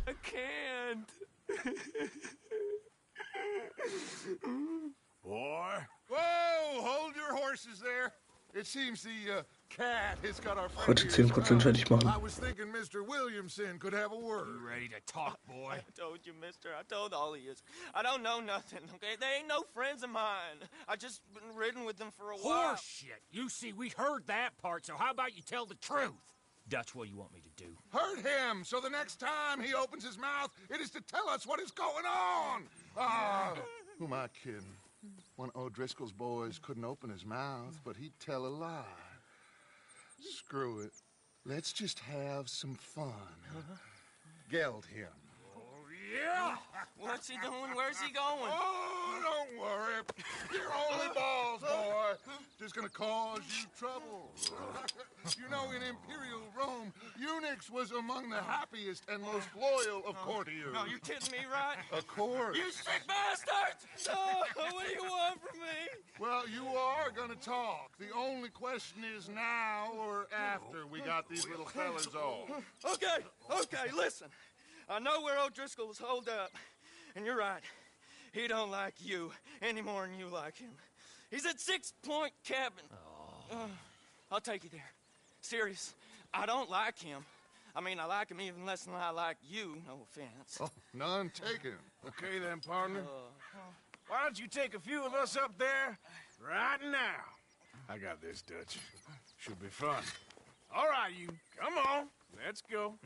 I can't. Boy. Whoa! Hold your horses there. It seems the cat has got our friend Heute here's 10% fertig machen. I was thinking Mr. Williamson could have a word. You ready to talk, boy? I told you, mister. I told all of you. I don't know nothing, okay? They ain't no friends of mine. I just been ridden with them for a while. Horseshit. You see, we heard that part, so how about you tell the truth? Dutch, what do you want me to do? Hurt him, so the next time he opens his mouth, it is to tell us what is going on. Ah, who am I kidding? One of O'Driscoll's boys couldn't open his mouth, but he'd tell a lie. Screw it. Let's just have some fun. Geld him. Yeah! What's he doing? Where's he going? Oh, don't worry. You're only balls, boy. Just gonna cause you trouble. You know, in Imperial Rome, eunuchs was among the happiest and most loyal of courtiers. No, you're kidding me, right? Of course. You sick bastards! No, what do you want from me? Well, you are gonna talk. The only question is now or after we got these little fellas off. Okay, listen. I know where O'Driscoll's holed up, and you're right. He don't like you any more than you like him. He's at 6 Point Cabin. I'll take you there. Serious, I don't like him. I mean, I like him even less than I like you, no offense. Oh, none taken. Okay then, partner. Why don't you take a few of us up there right now? I got this, Dutch. Should be fun. All right, you. Come on. Let's go.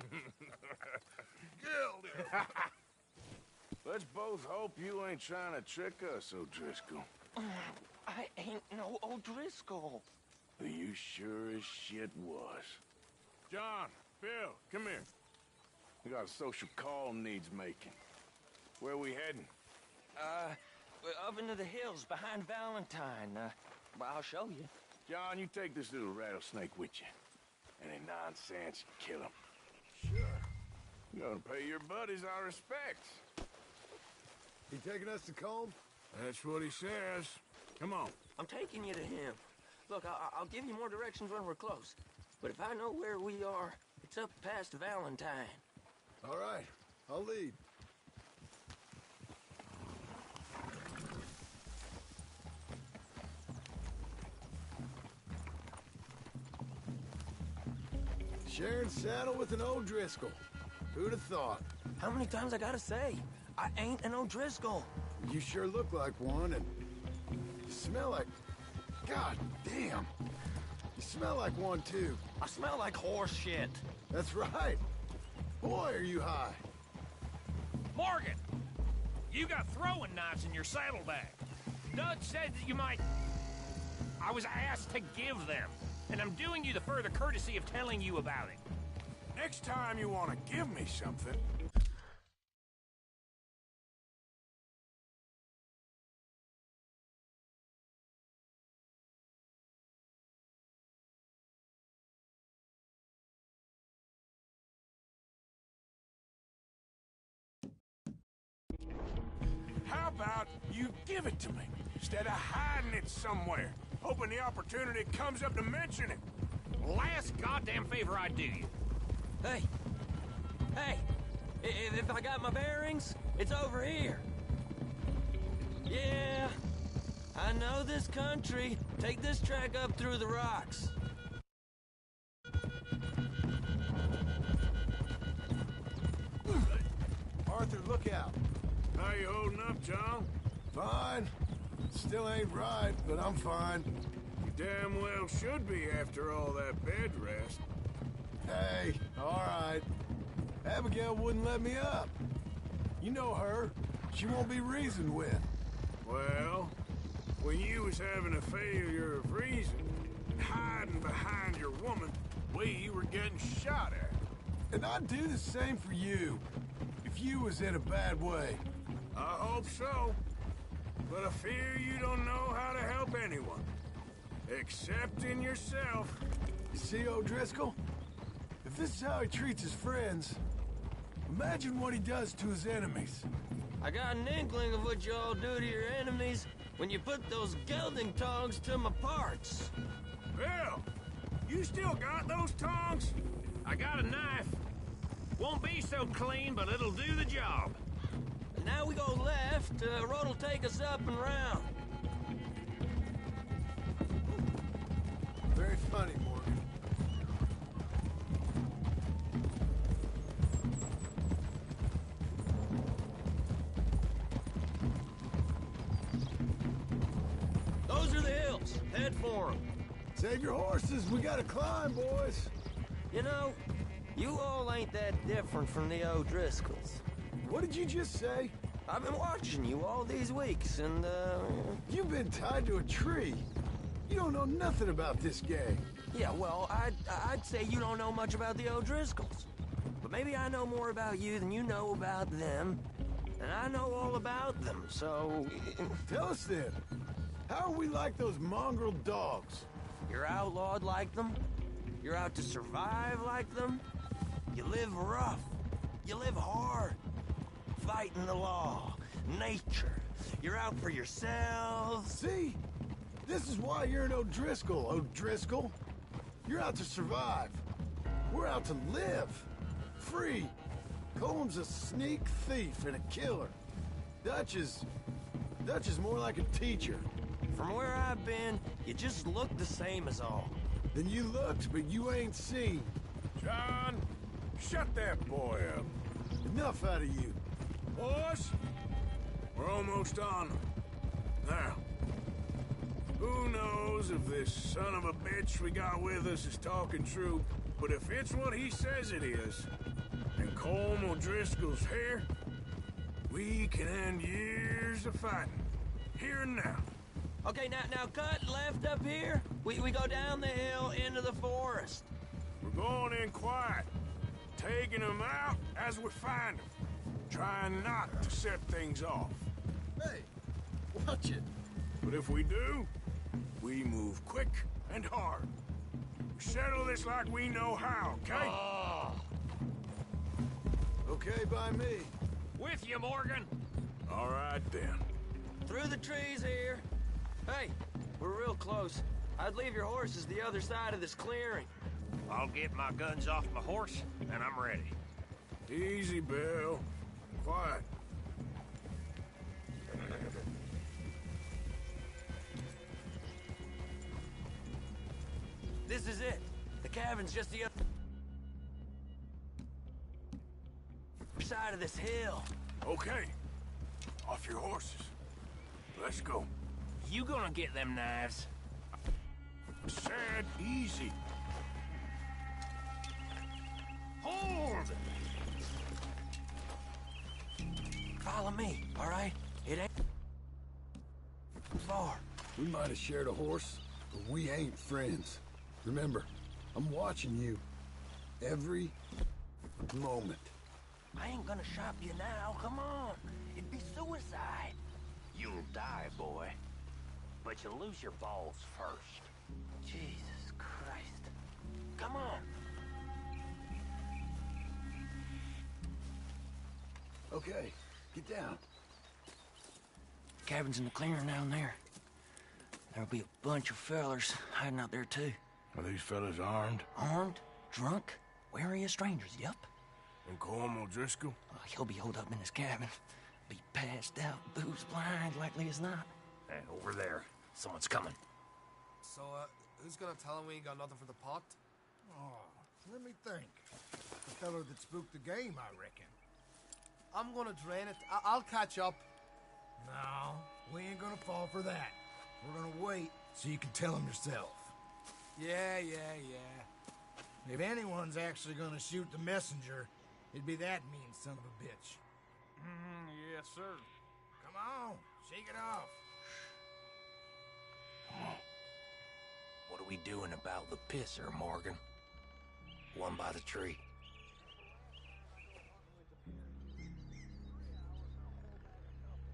Let's both hope you ain't trying to trick us, O'Driscoll. I ain't no O'Driscoll. You sure as shit was. John, Bill, come here. We got a social call needs making. Where we heading? Up into the hills behind Valentine. Well, I'll show you. John, you take this little rattlesnake with you. Any nonsense, you kill him. Sure. You're gonna pay your buddies our respects. He taking us to Combe? That's what he says. Come on. I'm taking you to him. Look, I'll give you more directions when we're close. But if I know where we are, it's up past Valentine. All right, I'll lead. Sharing saddle with an O'Driscoll. Who'd have thought? How many times I gotta say? I ain't an O'Driscoll. You sure look like one, and you smell like... God damn. You smell like one, too. I smell like horse shit. That's right. Boy, are you high. Morgan! You got throwing knives in your saddlebag. Dutch said that you might... I was asked to give them, and I'm doing you the further courtesy of telling you about it. Next time you want to give me something... How about you give it to me, instead of hiding it somewhere, hoping the opportunity comes up to mention it? Last goddamn favor I do you. Hey! If I got my bearings, it's over here. Yeah, I know this country. Take this track up through the rocks. Arthur, look out. How you holding up, John? Fine. Still ain't right, but I'm fine. You damn well should be after all that bed rest. Hey, all right. Abigail wouldn't let me up. You know her. She won't be reasoned with. Well, when you was having a failure of reason, and hiding behind your woman, we were getting shot at. And I'd do the same for you, if you was in a bad way. I hope so. But I fear you don't know how to help anyone. Except in yourself. You see, O'Driscoll? If this is how he treats his friends, imagine what he does to his enemies. I got an inkling of what you all do to your enemies when you put those gelding tongs to my parts. Bill, you still got those tongs? I got a knife. Won't be so clean, but it'll do the job. And now we go left, road'll take us up and round. Very funny, Morgan. Those are the hills. Head for them. Save your horses. We gotta climb, boys. You know, you all ain't that different from the O'Driscolls. What did you just say? I've been watching you all these weeks, and, You've been tied to a tree. You don't know nothing about this gang. Yeah, well, I'd say you don't know much about the O'Driscolls. But maybe I know more about you than you know about them. And I know all about them, so... Tell us then. How are we like those mongrel dogs? You're outlawed like them. You're out to survive like them. You live rough. You live hard. Fighting the law. Nature. You're out for yourselves. See? This is why you're an O'Driscoll, O'Driscoll. You're out to survive. We're out to live. Free. Coleman's a sneak thief and a killer. Dutch is more like a teacher. From where I've been, you just look the same as all. Then you looked, but you ain't seen. John, shut that boy up. Enough out of you. Boys, we're almost on them. Now, who knows if this son of a bitch we got with us is talking true, but if it's what he says it is, and Colm O'Driscoll's here, we can end years of fighting, here and now. Okay, now cut left up here. We go down the hill into the forest. We're going in quiet, taking them out as we find them, trying not to set things off. Hey, watch it. But if we do, we move quick and hard. We settle this like we know how, okay? Okay by me. With you, Morgan. All right, then. Through the trees here. Hey, we're real close. I'd leave your horses the other side of this clearing. I'll get my guns off my horse, and I'm ready. Easy, Bill. Quiet. This is it. The cabin's just the other side of this hill. Okay. Off your horses. Let's go. You gonna get them knives? Said easy. Hold! Follow me, all right? It ain't far. We might have shared a horse, but we ain't friends. Remember, I'm watching you. Every moment. I ain't gonna shop you now, come on. It'd be suicide. You'll die, boy. But you'll lose your balls first. Jesus Christ. Come on. Okay, get down. Cabin's in the clearing down there. There'll be a bunch of fellers hiding out there, too. Are these fellas armed? Armed, drunk, wary of strangers, yup. And Colm O'Driscoll? He'll be holed up in his cabin. Be passed out, booze blind, likely as not. Hey, over there. Someone's coming. So, who's gonna tell him we ain't got nothing for the pot? Oh, let me think. The fellow that spooked the game, I reckon. I'm gonna drain it. I'll catch up. No, we ain't gonna fall for that. We're gonna wait so you can tell him yourself. Yeah. If anyone's actually gonna shoot the messenger, it'd be that mean son of a bitch. Yes, sir. Come on, shake it off. What are we doing about the pisser, Morgan? One by the tree.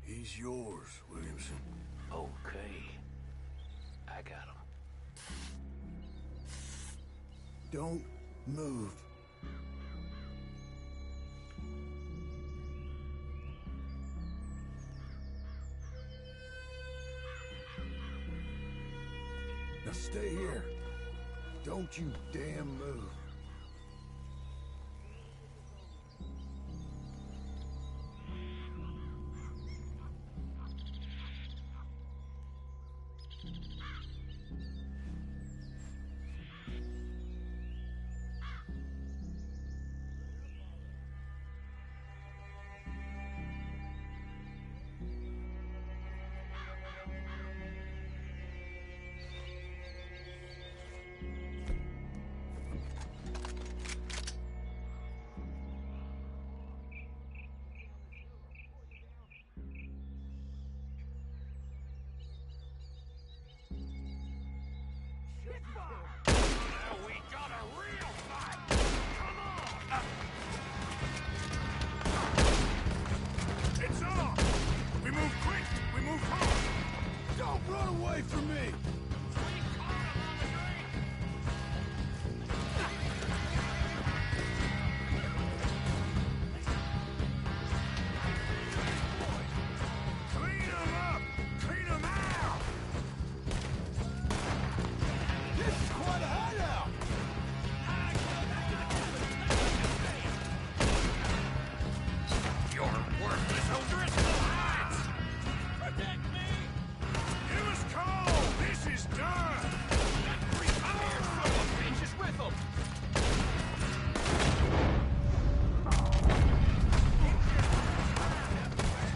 He's yours, Williamson. Okay. I got him. Don't move. Now stay here. Don't you damn move. Now we got a real fight! Come on! It's on! We move quick! We move hard! Don't run away from me! Clean them up! Clean them out! This is quite a hideout! You're worthless O'Driscoll hides! Protect me! Give us call! This is done! Fire, son of a bitch, is with them!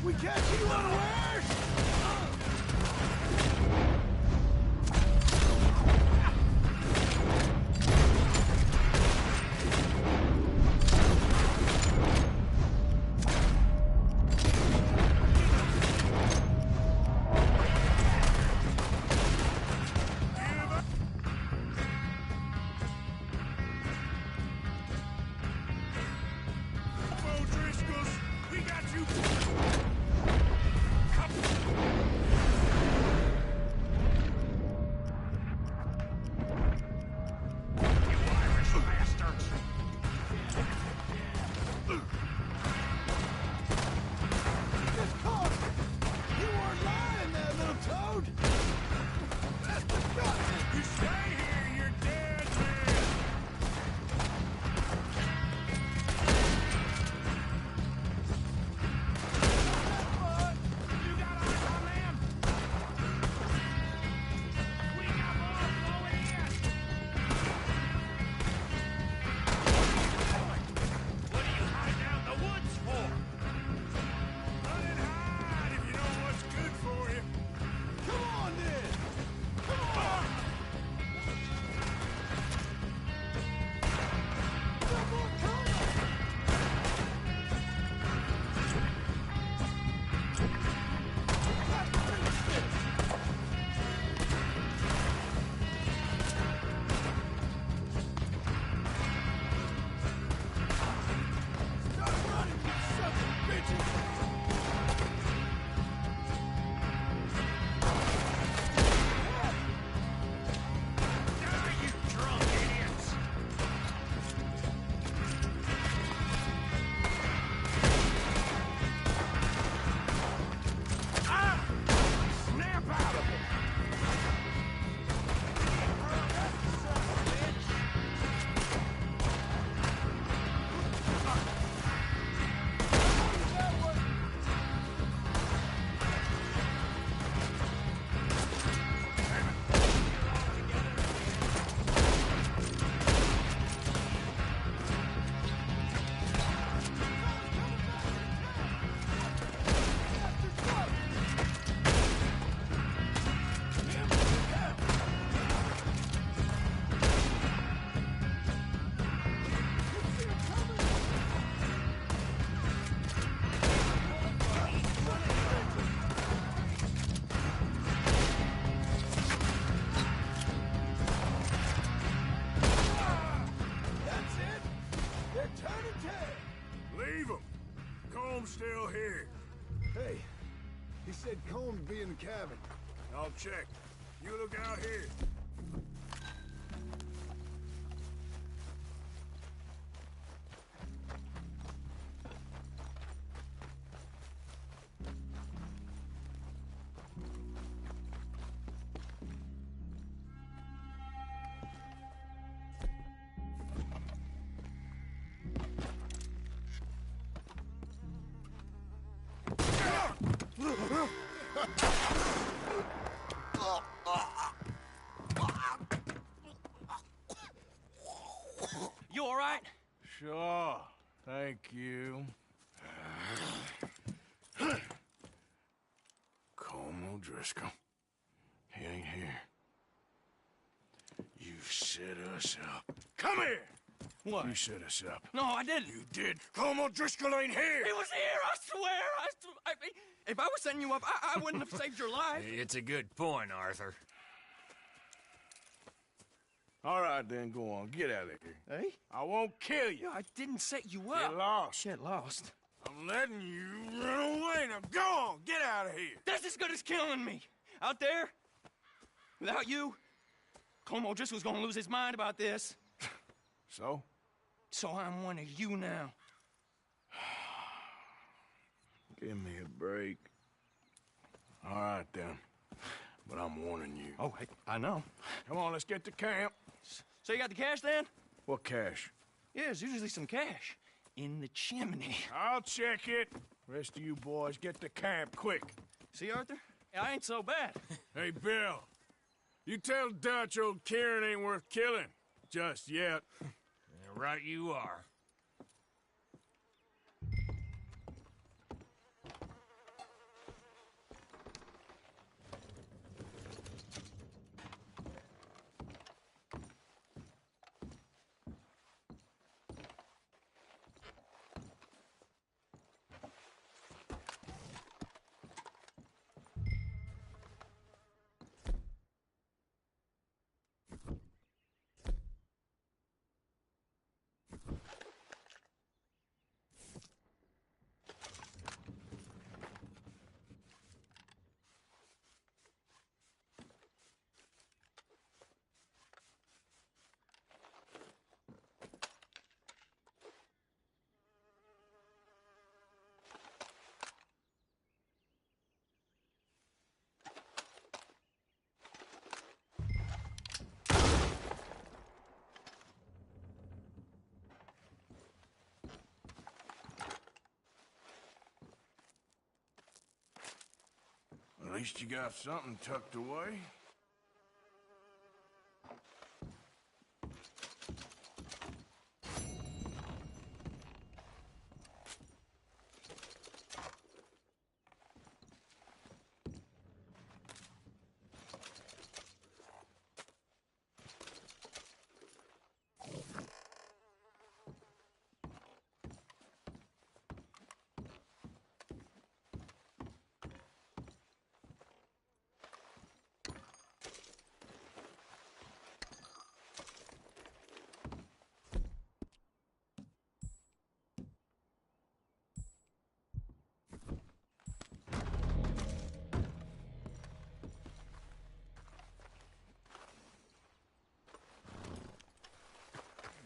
We catch you unawares! O'Driscolls, we got you! still here. Hey, he said Colm would be in the cabin. I'll check. You look out here. You all right? Sure. Thank you. Colm O'Driscoll. He ain't here. You set us up. Come here! What? You set us up. No, I didn't. You did. Colm O'Driscoll ain't here! He was here, I swear! I mean, if I was setting you up, I wouldn't have saved your life. It's a good point, Arthur. All right, then, go on. Get out of here. Hey? I won't kill you. I didn't set you up. Get lost. Shit, lost. I'm letting you run away. Now go on. Get out of here. That's as good as killing me. Out there, without you, Colm O'Driscoll's gonna lose his mind about this. So? So I'm one of you now. Give me a break. All right, then. But I'm warning you. Oh, I know. Come on, let's get to camp. So you got the cash then? What cash? Yeah, there's usually some cash in the chimney. I'll check it. Rest of you boys, get to camp, quick. See, Arthur? I ain't so bad. Hey, Bill. You tell Dutch old Kieran ain't worth killing. Just yet. Right you are. At least you got something tucked away.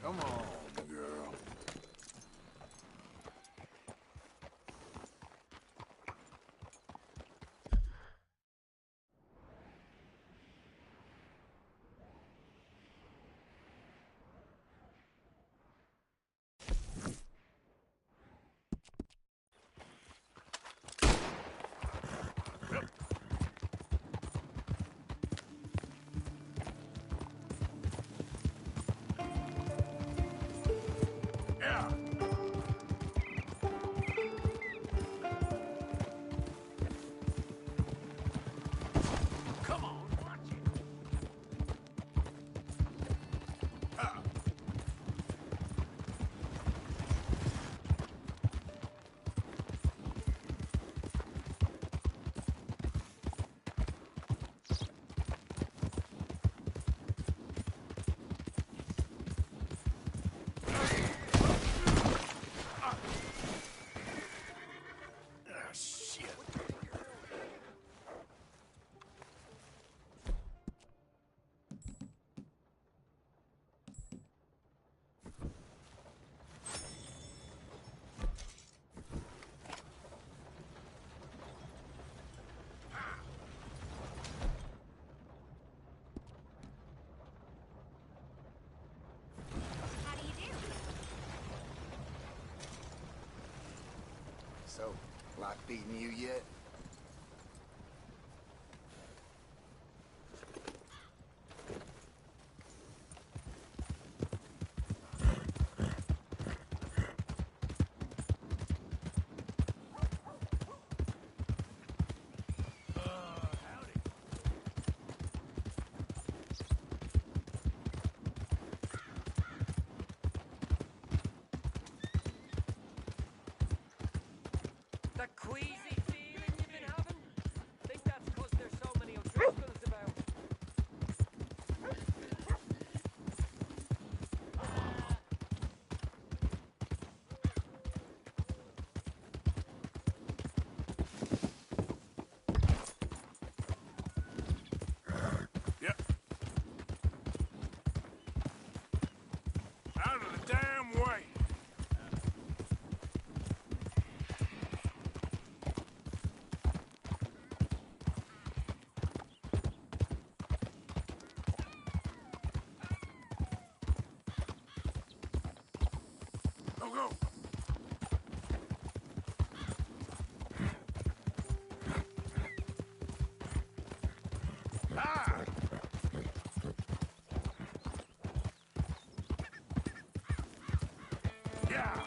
Come on, girl. Yeah. Come on, watch it. Ah. Ah, shit. How do you do? So, like beating you yet? go! Ah! Yeah!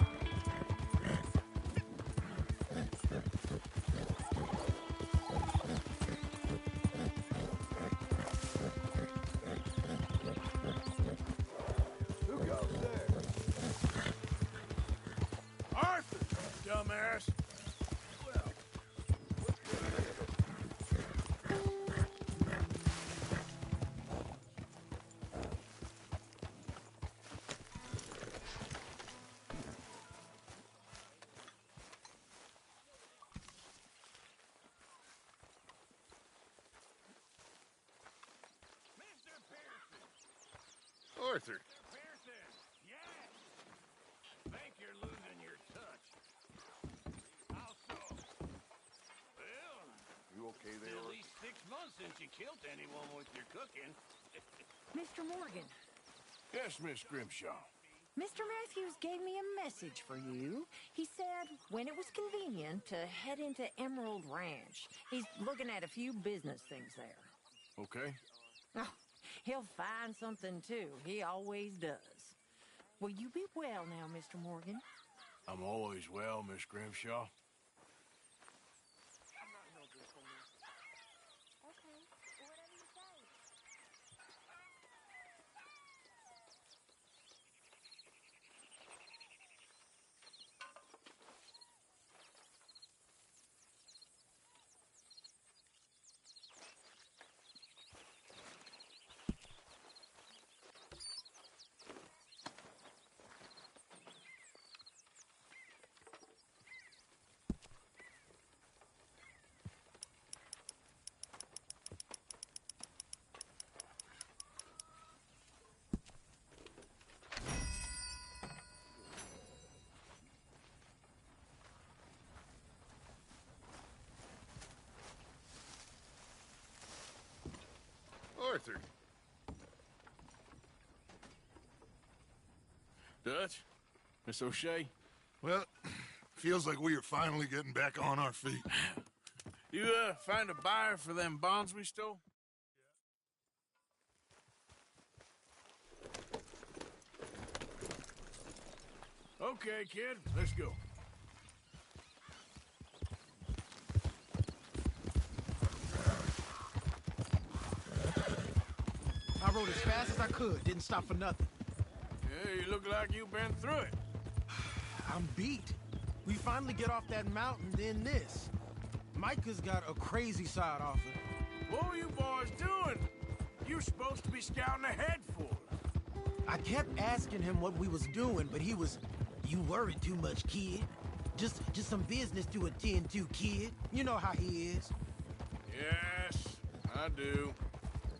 Who goes there? Arthur, dumbass! Arthur. Pearson! Yes! Think you're losing your touch. How so? Well, You okay it's there? at least 6 months since you killed anyone with your cooking. Mr. Morgan, Yes, Miss Grimshaw. Mr. Matthews gave me a message for you. He said when it was convenient to head into Emerald Ranch. He's looking at a few business things there. Okay. Oh, he'll find something too. He always does. Will you be well now, Mr. Morgan? I'm always well, Miss Grimshaw. Arthur. Dutch? Miss O'Shea? Well, feels like we are finally getting back on our feet. You, find a buyer for them bonds we stole? Okay, kid, let's go. I rode as fast as I could, didn't stop for nothing. Yeah, you look like you've been through it. I'm beat. We finally get off that mountain, then this. Micah's got a crazy side offer. What were you boys doing? You were supposed to be scouting ahead for us. I kept asking him what we was doing, but he was, "You worry too much, kid. Just some business to attend to, kid. You know how he is." Yes, I do.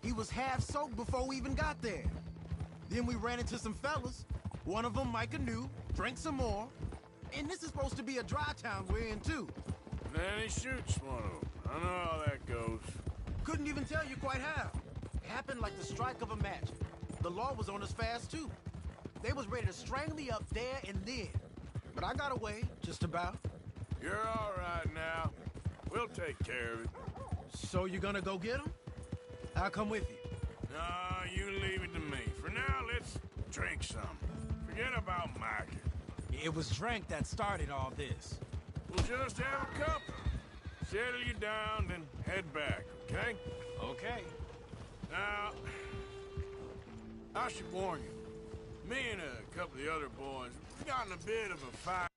He was half soaked before we even got there. Then we ran into some fellas. One of them Micah knew, drank some more. And this is supposed to be a dry town we're in, too. Then he shoots one of them. I know how that goes. Couldn't even tell you quite how. It happened like the strike of a match. The law was on us fast, too. They was ready to strangle me up there and then. But I got away, just about. You're all right now. We'll take care of it. So you're gonna go get him? I'll come with you. No, you leave it to me. For now, let's drink some. Forget about Micah. It was drink that started all this. We'll just have a couple. Settle you down, then head back, okay? Okay. Now, I should warn you. Me and a couple of the other boys, we've gotten a bit of a fight.